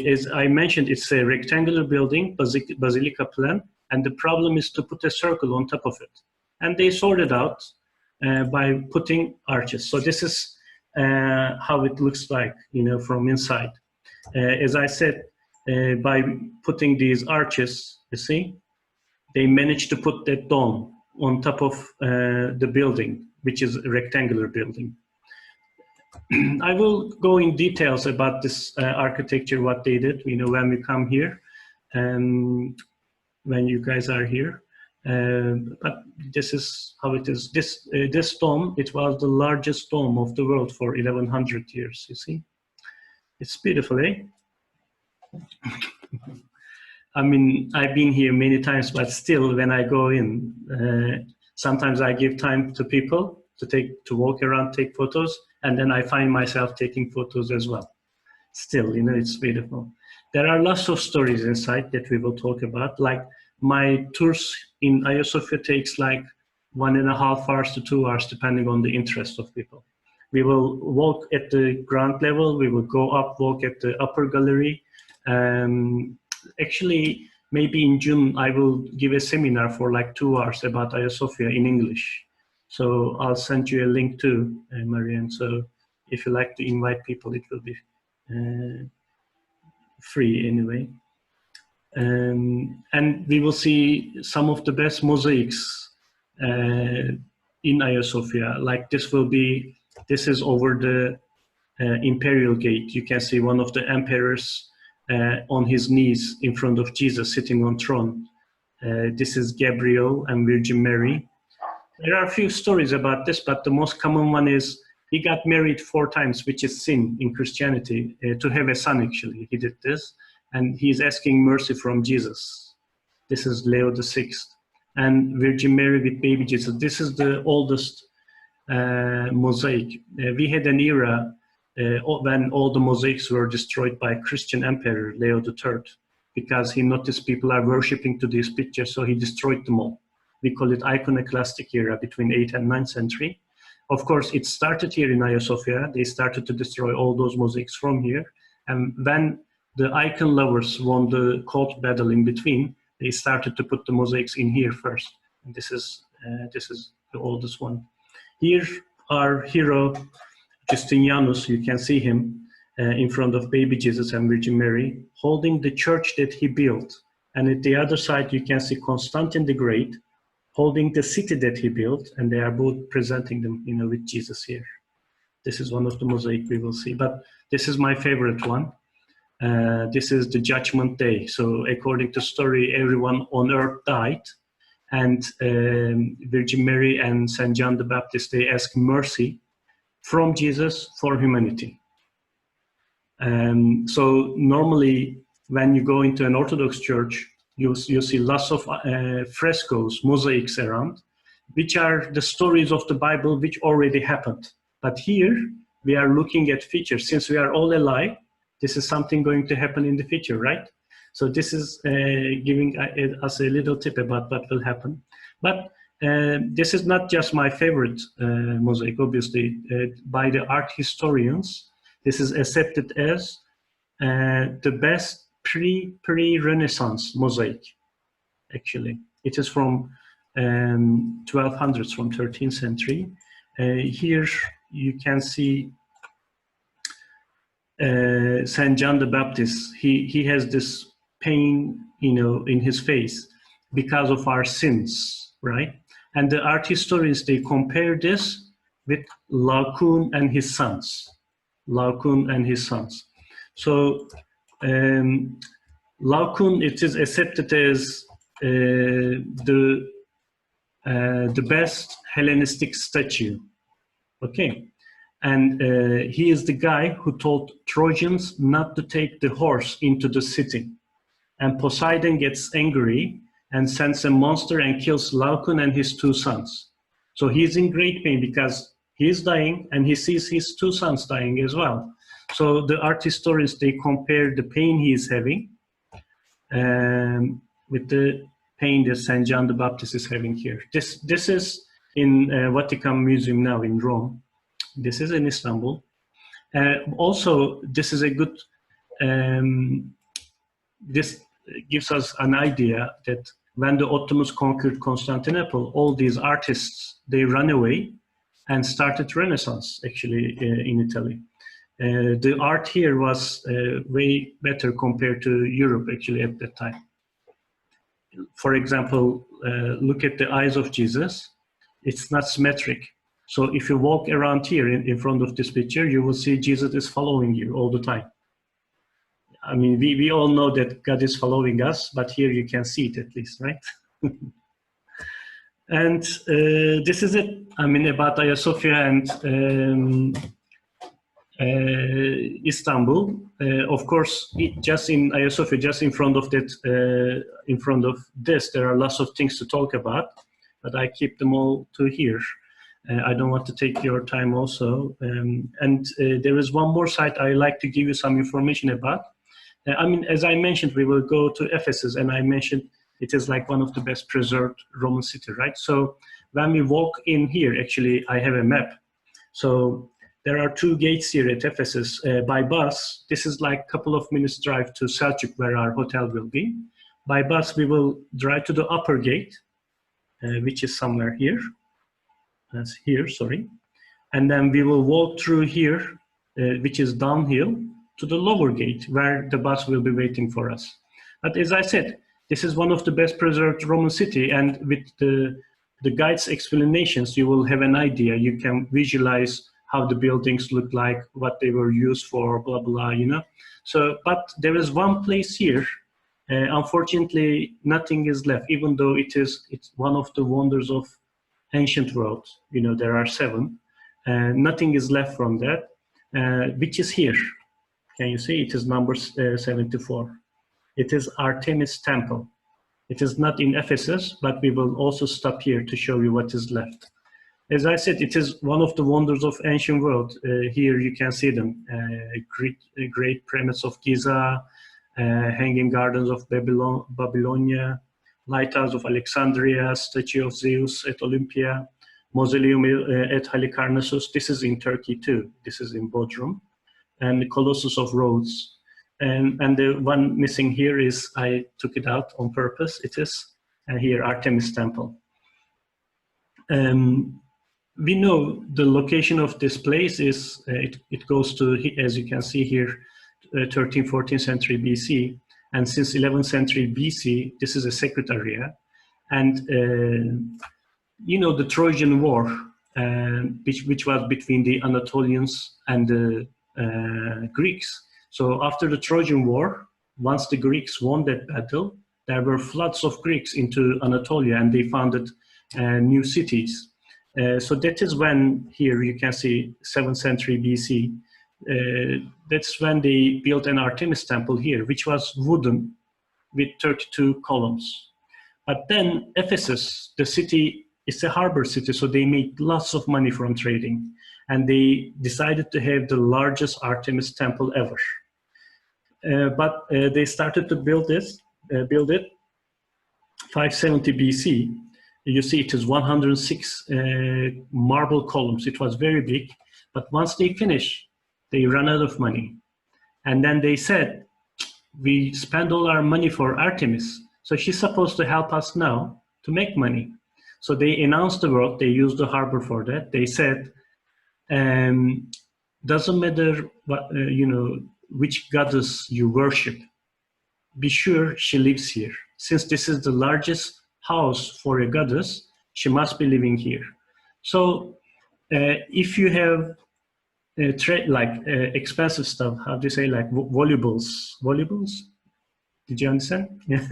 As I mentioned, it's a rectangular building, basilica plan, and the problem is to put a circle on top of it. And they sorted out by putting arches. So this is how it looks like, from inside. As I said, by putting these arches, you see, they managed to put that dome on top of the building, which is a rectangular building. I will go in details about this architecture, what they did, when we come here, when you guys are here. But this is how it is. This dome, it was the largest dome of the world for 1100 years, you see. It's beautiful, eh? I mean, I've been here many times, but still when I go in, sometimes I give time to people to walk around, take photos, and then I find myself taking photos as well. Still, it's beautiful. There are lots of stories inside that we will talk about. Like my tours in Hagia Sophia takes like 1.5 hours to 2 hours, depending on the interest of people. We will walk at the ground level. We will go up, walk at the upper gallery. Actually, maybe in June I will give a seminar for like 2 hours about Hagia Sophia in English. So I'll send you a link too, Marianne. So if you like to invite people, it will be free anyway. And we will see some of the best mosaics in Hagia Sophia. Like this is over the imperial gate. You can see one of the emperors on his knees in front of Jesus sitting on throne. This is Gabriel and Virgin Mary. There are a few stories about this, but the most common one is he got married 4 times, which is sin in Christianity, to have a son actually. He did this, and he's asking mercy from Jesus. This is Leo VI. And Virgin Mary with baby Jesus. This is the oldest mosaic. We had an era when all the mosaics were destroyed by Christian emperor Leo III, because he noticed people are worshipping to these pictures, so he destroyed them all. We call it iconoclastic era between 8th and 9th century. Of course, it started here in Hagia Sophia. They started to destroy all those mosaics from here. And when the icon lovers won the court battle in between, they started to put the mosaics in here first. And this is the oldest one. Here, our hero, Justinianus, you can see him in front of baby Jesus and Virgin Mary, holding the church that he built. And at the other side, you can see Constantine the Great, holding the city that he built, and they are both presenting them, with Jesus here. This is one of the mosaic we will see, but this is my favorite one. This is the Judgment Day. So according to story, everyone on earth died, and Virgin Mary and Saint John the Baptist, they ask mercy from Jesus for humanity. So normally when you go into an Orthodox church, you see lots of frescoes, mosaics around, which are the stories of the Bible which already happened. But here we are looking at features. Since we are all alive, this is something going to happen in the future, right? So this is giving us a little tip about what will happen. But this is not just my favorite mosaic, obviously. By the art historians, this is accepted as the best pre-Renaissance mosaic, actually. It is from 1200s, from 13th century. Here you can see Saint John the Baptist. He has this pain, in his face because of our sins, right? And the art historians, they compare this with Laocoon and his sons. Laocoon and his sons. So Laocoon, it is accepted as the best Hellenistic statue. Okay, and he is the guy who told Trojans not to take the horse into the city. And Poseidon gets angry and sends a monster and kills Laocoon and his 2 sons. So he's in great pain because he's dying and he sees his 2 sons dying as well. So the art historians, they compare the pain he is having with the pain that Saint John the Baptist is having here. This is in Vatican Museum now in Rome. This is in Istanbul. Also, this is a good, this gives us an idea that when the Ottomans conquered Constantinople, all these artists, they ran away and started Renaissance, actually, in Italy. The art here was way better compared to Europe, actually, at that time. For example, look at the eyes of Jesus. It's not symmetric. So if you walk around here in front of this picture, you will see Jesus is following you all the time. I mean, we all know that God is following us, but here you can see it at least, right? And this is it. I mean, about Hagia Sophia and Istanbul. Of course, just in Hagia Sophia, just in front of that, in front of this, there are lots of things to talk about, but I keep them all to here. I don't want to take your time also. And there is one more site I like to give you some information about. I mean, as I mentioned, we will go to Ephesus, and I mentioned it is like one of the best preserved Roman city, right? So when we walk in here, actually, I have a map. So there are 2 gates here at Ephesus by bus. This is like a couple of minutes drive to Selçuk, where our hotel will be. By bus, we will drive to the upper gate, which is somewhere here. That's here, sorry. And then we will walk through here, which is downhill, to the lower gate, where the bus will be waiting for us. But as I said, this is one of the best preserved Roman city, and with the guide's explanations, you will have an idea. You can visualize how the buildings look like, what they were used for, blah, blah, you know. So, but there is one place here, unfortunately, nothing is left, even though it's one of the wonders of ancient world. You know, there are 7. Nothing is left from that, which is here. Can you see? It is number 74. It is Artemis Temple. It is not in Ephesus, but we will also stop here to show you what is left. As I said, it is one of the wonders of ancient world. Here you can see them. Great pyramids of Giza, Hanging Gardens of Babylonia, Lighthouse of Alexandria, Statue of Zeus at Olympia, Mausoleum at Halicarnassus. This is in Turkey too. This is in Bodrum. And the Colossus of Rhodes. And the one missing here is, I took it out on purpose. It is here, Artemis Temple. We know the location of this place is, it goes to, as you can see here, 13th, 14th century BC. And since 11th century BC, this is a sacred area. And, you know, the Trojan War, which was between the Anatolians and the Greeks. So after the Trojan War, once the Greeks won that battle, there were floods of Greeks into Anatolia, and they founded new cities. So that is when, here you can see 7th century BC, that's when they built an Artemis Temple here, which was wooden with 32 columns. But then Ephesus, the city, is a harbor city, so they made lots of money from trading. And they decided to have the largest Artemis Temple ever. But they started to build it 570 BC. You see it is 106 marble columns. It was very big, but once they finished, they ran out of money. And then they said, we spend all our money for Artemis, so she's supposed to help us now to make money. So they announced the world, they used the harbor for that. They said, doesn't matter what, you know, which goddess you worship, be sure she lives here. Since this is the largest house for a goddess, she must be living here. So if you have expensive stuff, how do you say, like volubles? Did you understand? Yeah.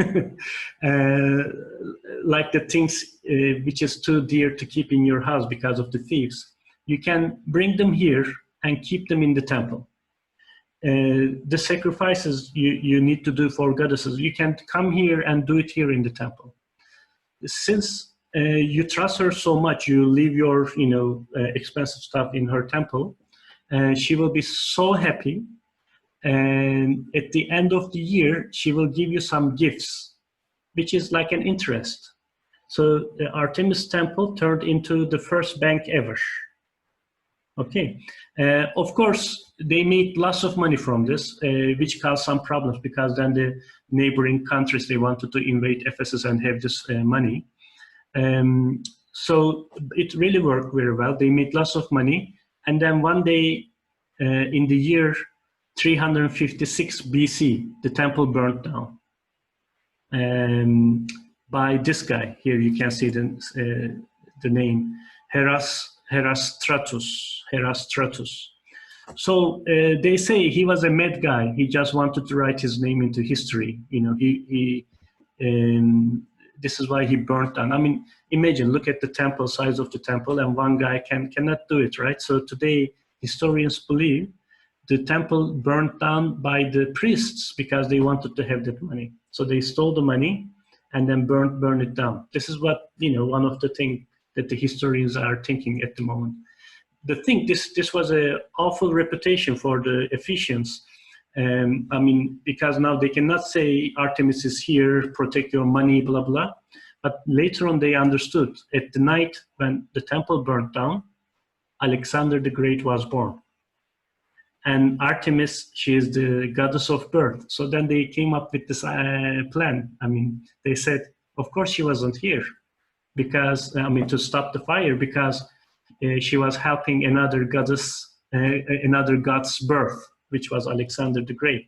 Like the things which is too dear to keep in your house because of the thieves, you can bring them here and keep them in the temple. The sacrifices you need to do for goddesses, you can come here and do it here in the temple. Since you trust her so much, you leave your expensive stuff in her temple, and she will be so happy. And at the end of the year, she will give you some gifts, which is like an interest. So the Artemis Temple turned into the first bank ever. Okay, of course, they made lots of money from this, which caused some problems because then the neighboring countries, they wanted to invade Ephesus and have this money. So it really worked very well. They made lots of money. And then one day in the year 356 BC, the temple burned down by this guy. Here you can see the name, Herostratus. So they say he was a mad guy. He just wanted to write his name into history. You know, this is why he burnt down. I mean, imagine, look at the temple, size of the temple, and one guy cannot do it, right? So today, historians believe the temple burnt down by the priests because they wanted to have that money. So they stole the money and then burned it down. This is what, one of the things that the historians are thinking at the moment. The thing, this was an awful reputation for the Ephesians. I mean, because now they cannot say Artemis is here, protect your money, blah, blah. But later on they understood. At the night when the temple burnt down, Alexander the Great was born. and Artemis, she is the goddess of birth. So then they came up with this plan. I mean, they said, of course she wasn't here because, to stop the fire, because she was helping another goddess, another god's birth, which was Alexander the Great.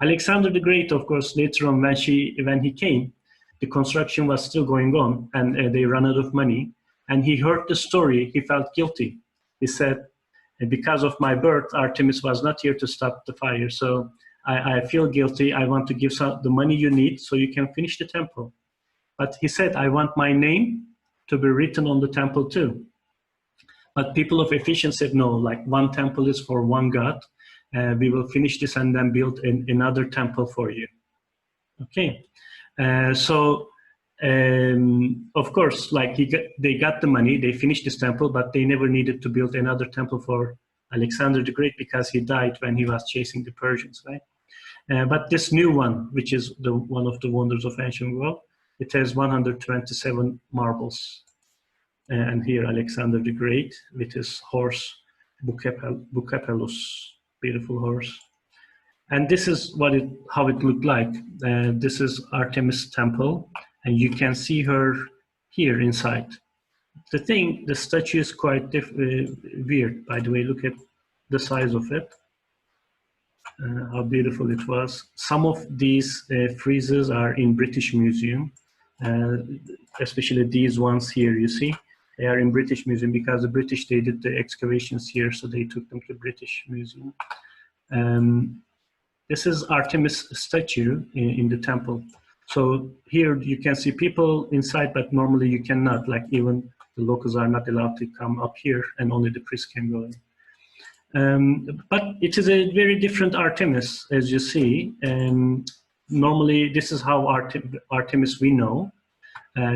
Alexander the Great, of course, later on when he came, the construction was still going on, and they ran out of money. And he heard the story. He felt guilty. He said, because of my birth, Artemis was not here to stop the fire. So I feel guilty. I want to give the money you need so you can finish the temple. But he said, I want my name to be written on the temple too. But people of Ephesus said, no, like one temple is for one God. We will finish this and then build another temple for you. Okay. Of course, like they got the money, they finished this temple, but they never needed to build another temple for Alexander the Great because he died when he was chasing the Persians, right? But this new one, which is one of the wonders of ancient world, it has 127 marbles. And here Alexander the Great with his horse, Bucephalus, beautiful horse. And this is how it looked like. This is Artemis Temple, and you can see her here inside. The statue is quite weird, by the way. Look at the size of it, how beautiful it was. Some of these friezes are in British Museum, especially these ones here, you see. They are in British Museum because the British, they did the excavations here, so they took them to British Museum. This is Artemis statue in the temple. So here you can see people inside, but normally you cannot, like even the locals are not allowed to come up here and only the priest can go in. But it is a very different Artemis, as you see. Normally this is how Artemis we know.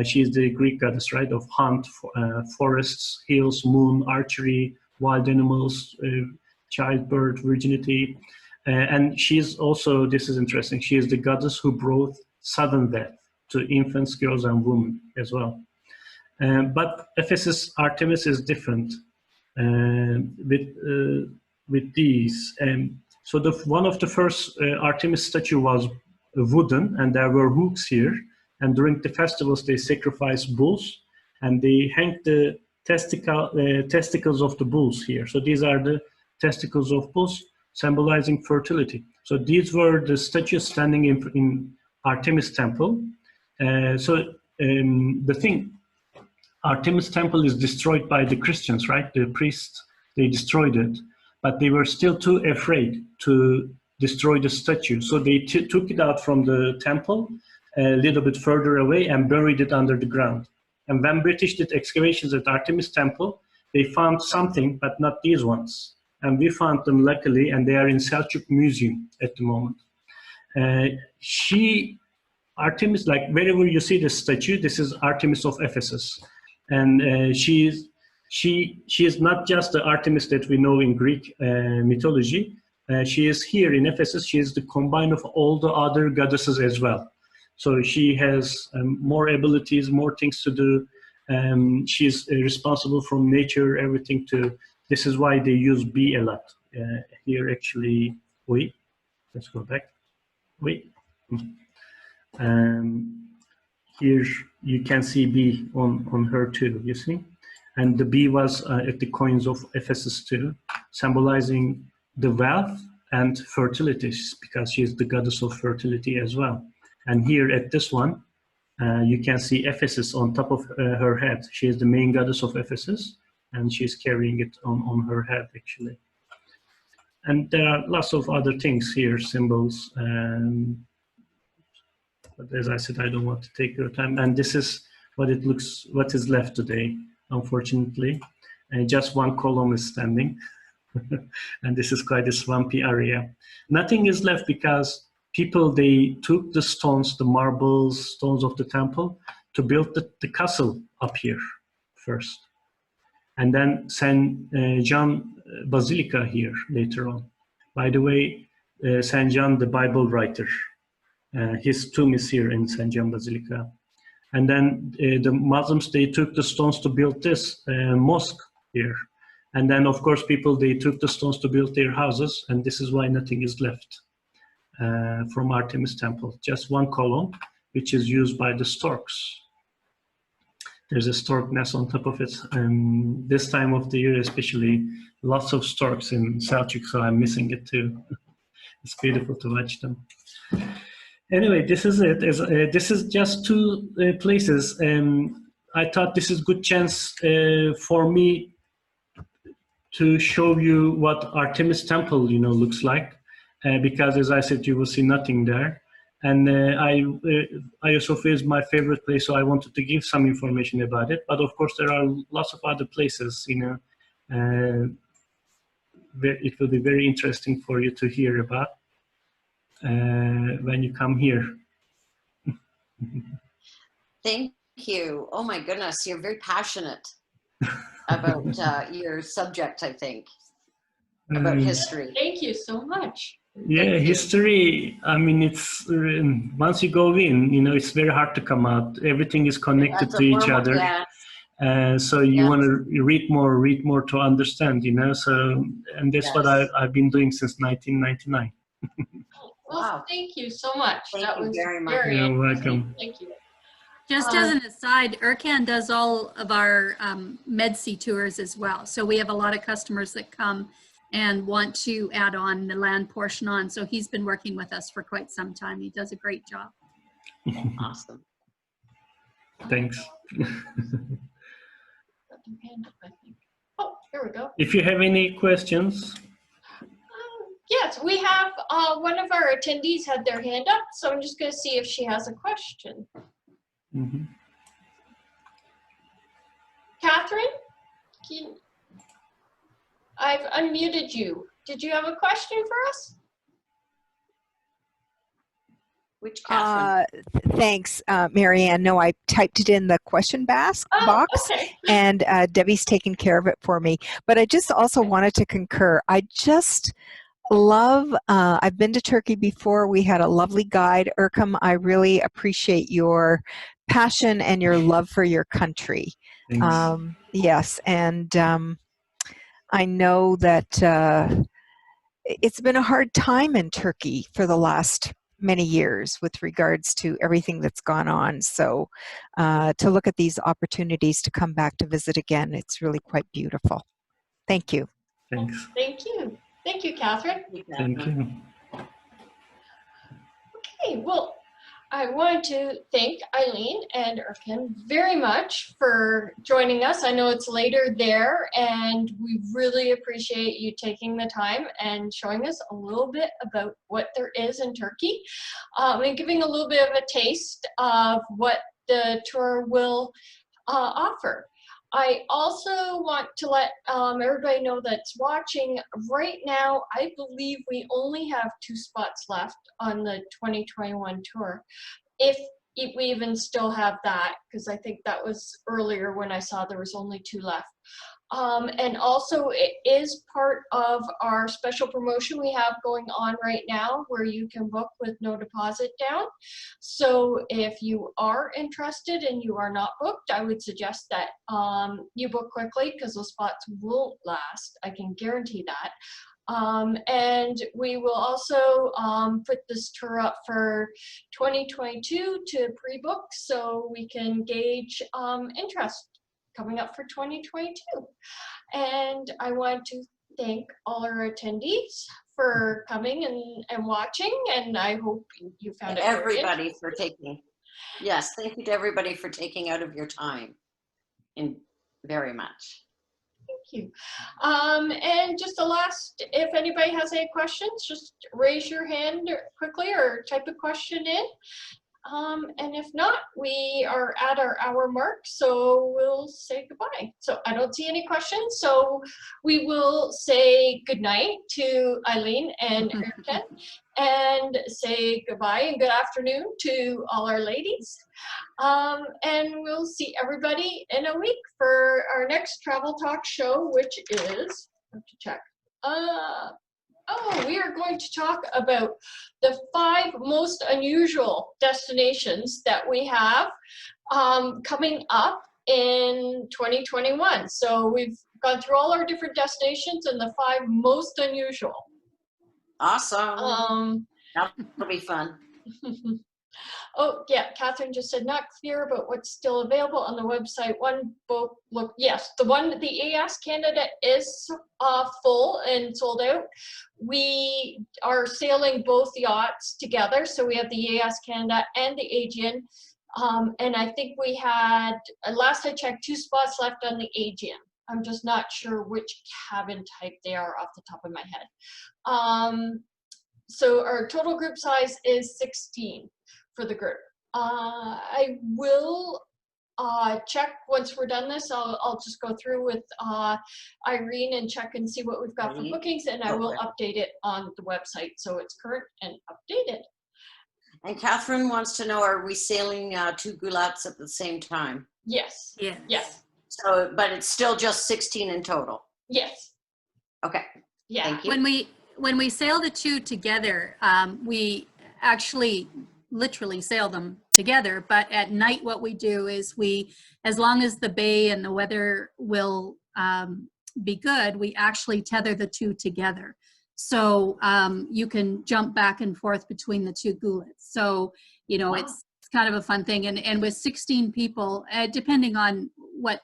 She is the Greek goddess, right, of hunt, forests, hills, moon, archery, wild animals, childbirth, virginity. And she is also, this is interesting, she is the goddess who brought sudden death to infants, girls, and women as well. But Ephesus Artemis is different with these. So one of the first Artemis statue was wooden, and there were hooks here. And during the festivals, they sacrificed bulls, and they hanged the testicles of the bulls here. So these are the testicles of bulls, symbolizing fertility. So these were the statues standing in Artemis Temple. The thing, Artemis Temple is destroyed by the Christians, right? The priests, they destroyed it, but they were still too afraid to destroy the statue. So they took it out from the temple a little bit further away and buried it under the ground. And when British did excavations at Artemis Temple, they found something, but not these ones. And we found them luckily, and they are in Selçuk Museum at the moment. Artemis, like wherever you see this statue, this is Artemis of Ephesus. And she is not just the Artemis that we know in Greek mythology. She is here in Ephesus. She is the combine of all the other goddesses as well. So she has more abilities, more things to do. She's responsible from nature, everything to. This is why they use be a lot. Here actually, wait, let's go back. Wait. Here you can see be on her too, you see? And the bee was at the coins of Ephesus too, symbolizing the wealth and fertility, because she is the goddess of fertility as well. And here at this one, you can see Ephesus on top of her head. She is the main goddess of Ephesus, and she's carrying it on her head actually. And there are lots of other things here, symbols. But as I said, I don't want to take your time. And this is what it looks, what is left today, unfortunately. And just one column is standing. And this is quite a swampy area. Nothing is left because people, they took the stones, the marbles, stones of the temple to build the castle up here first. And then St. John Basilica here later on. By the way, St. John, the Bible writer, his tomb is here in St. John Basilica. And then the Muslims, they took the stones to build this mosque here. And then, of course, people, they took the stones to build their houses, and this is why nothing is left from Artemis Temple. Just one column, which is used by the storks. There's a stork nest on top of it, and this time of the year especially, lots of storks in Selçuk, so I'm missing it too. It's beautiful to watch them. Anyway, this is it. This is just two places. I thought this is a good chance for me to show you what Artemis Temple, looks like, because as I said, you will see nothing there. And Hagia Sophia is my favorite place, so I wanted to give some information about it. But of course, there are lots of other places, it will be very interesting for you to hear about when you come here. Thank you. Oh my goodness, you're very passionate about your subject, I think, about history. Thank you so much. Yeah, history, I mean, it's, once you go in, it's very hard to come out. Everything is connected to each other. Yeah. So you want to read more to understand, so, and that's what I've been doing since 1999. Well, Wow. Thank you so much. Thank that you was very much. You're welcome. Thank you. Just as an aside, Erkan does all of our Medsea tours as well. So we have a lot of customers that come and want to add on the land portion on. So he's been working with us for quite some time. He does a great job. Awesome. Thanks. Got their hand up, I think. Oh, here we go. If you have any questions. Yes, we have one of our attendees had their hand up, so I'm just going to see if she has a question. Mm-hmm. Catherine, I've unmuted you. Did you have a question for us? Which Catherine? Thanks, Marianne. No, I typed it in the question box, Okay. and Debbie's taken care of it for me. But I just also wanted to concur. I just love, I've been to Turkey before. We had a lovely guide, Erkan. I really appreciate your passion and your love for your country. Thanks. Yes, and I know that it's been a hard time in Turkey for the last many years with regards to everything that's gone on. So to look at these opportunities to come back to visit again, it's really quite beautiful. Thank you. Thanks. Thank you. Thank you, Catherine. Thank you. Okay, well, I want to thank Eileen and Erkan very much for joining us. I know it's later there, and we really appreciate you taking the time and showing us a little bit about what there is in Turkey, and giving a little bit of a taste of what the tour will offer. I also want to let everybody know that's watching right now. I believe we only have 2 spots left on the 2021 tour, if we even still have that, because I think that was earlier when I saw there was only 2 left. And also it is part of our special promotion we have going on right now, where you can book with no deposit down. So if you are interested and you are not booked, I would suggest that you book quickly, because those spots won't last. I can guarantee that. And we will also put this tour up for 2022 to pre-book, so we can gauge interest coming up for 2022. And I want to thank all our attendees for coming and watching, and I hope you found it Everybody for taking. Yes, thank you to everybody for taking out of your time. And very much. Thank you. And just a last, if anybody has any questions, just raise your hand quickly or type a question in. And if not, we are at our hour mark, so we'll say goodbye. So I don't see any questions, so we will say goodnight to Eileen and Erkan, and say goodbye and good afternoon to all our ladies. And we'll see everybody in a week for our next Travel Talk show, which is, I have to check. We are going to talk about the 5 most unusual destinations that we have coming up in 2021. So we've gone through all our different destinations and the 5 most unusual. Awesome. That'll be fun. Oh, yeah, Catherine just said not clear about what's still available on the website. One boat, look, yes, the AS Canada is full and sold out. We are sailing both yachts together, so we have the AS Canada and the Aegean. And I think we had, last I checked, 2 spots left on the Aegean. I'm just not sure which cabin type they are off the top of my head. So our total group size is 16 for the group. I will check once we're done this. I'll just go through with Irene and check and see what we've got for bookings, and I will update it on the website so it's current and updated. And Catherine wants to know, are we sailing 2 gulets at the same time? Yes. Yes. Yes. So, but it's still just 16 in total. Yes. Okay. Yeah. Thank you. When we sail the 2 together, we actually literally sail them together, but at night what we do is we, as long as the bay and the weather will be good, we actually tether the 2 together. So you can jump back and forth between the 2 gulets. So, you know, it's kind of a fun thing. And with 16 people, depending on what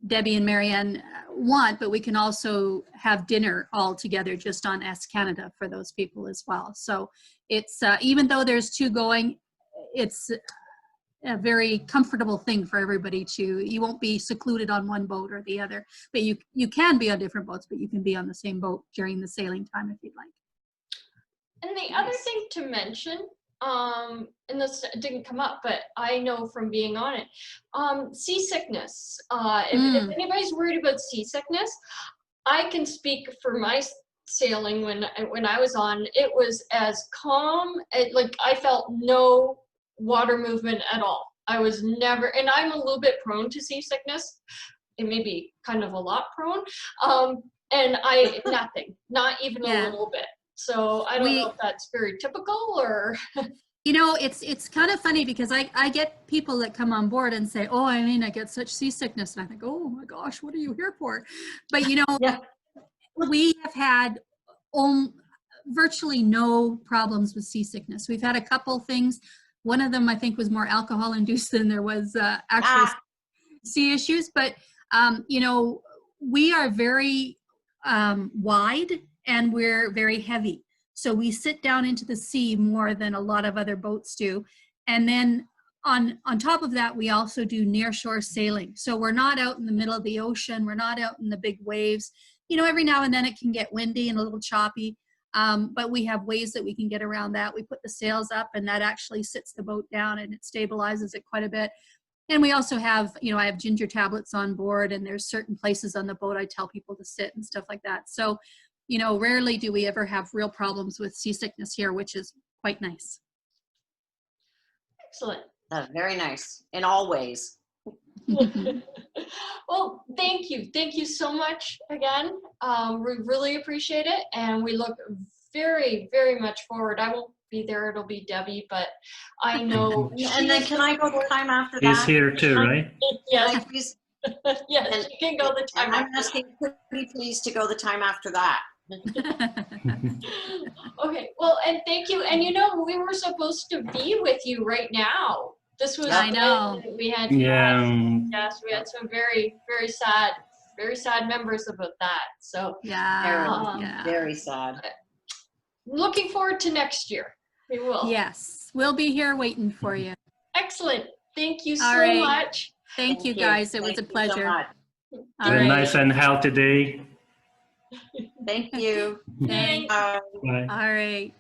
Debbie and Marianne want, but we can also have dinner all together just on S Canada for those people as well. So it's, even though there's 2 going, it's a very comfortable thing for everybody to, you won't be secluded on one boat or the other, but you can be on different boats, but you can be on the same boat during the sailing time if you'd like. And the other thing to mention, and this didn't come up, but I know from being on it, seasickness. If anybody's worried about seasickness, I can speak for my sailing when I was on. It was as calm, like I felt no water movement at all. I was never, and I'm a little bit prone to seasickness. It may be kind of a lot prone. And nothing, not even a little bit. So I don't know if that's very typical or. You know, it's kind of funny because I get people that come on board and say, oh, Eileen, I get such seasickness. And I think, oh my gosh, what are you here for? But, you know, we have had virtually no problems with seasickness. We've had a couple things. One of them, I think, was more alcohol induced than there was actual sea issues. But, you know, we are very wide and we're very heavy. So we sit down into the sea more than a lot of other boats do. And then on top of that, we also do near shore sailing. So we're not out in the middle of the ocean. We're not out in the big waves. You know, every now and then it can get windy and a little choppy, but we have ways that we can get around that. We put the sails up and that actually sits the boat down and it stabilizes it quite a bit. And we also have, you know, I have ginger tablets on board and there's certain places on the boat I tell people to sit and stuff like that. So, you know, rarely do we ever have real problems with seasickness here, which is quite nice. Excellent. That's very nice in all ways. Well, thank you. Thank you so much again. We really appreciate it. And we look very, very much forward. I won't be there. It'll be Debbie, but I know. And then can I go the time after that? He's here too, right? Yes. Yes, you can go the time I'm after. asking, pretty please, to go the time after that. Okay, well, and thank you. And you know, we were supposed to be with you right now. This was, I know. We had, yes, we had some very, very sad members about that. So very sad. Looking forward to next year. We will. Yes, we'll be here waiting for you. Excellent. Thank you so much. Thank you guys. It was a pleasure. So Have a nice and healthy day. Thank you. Thanks. Bye. Bye. All right.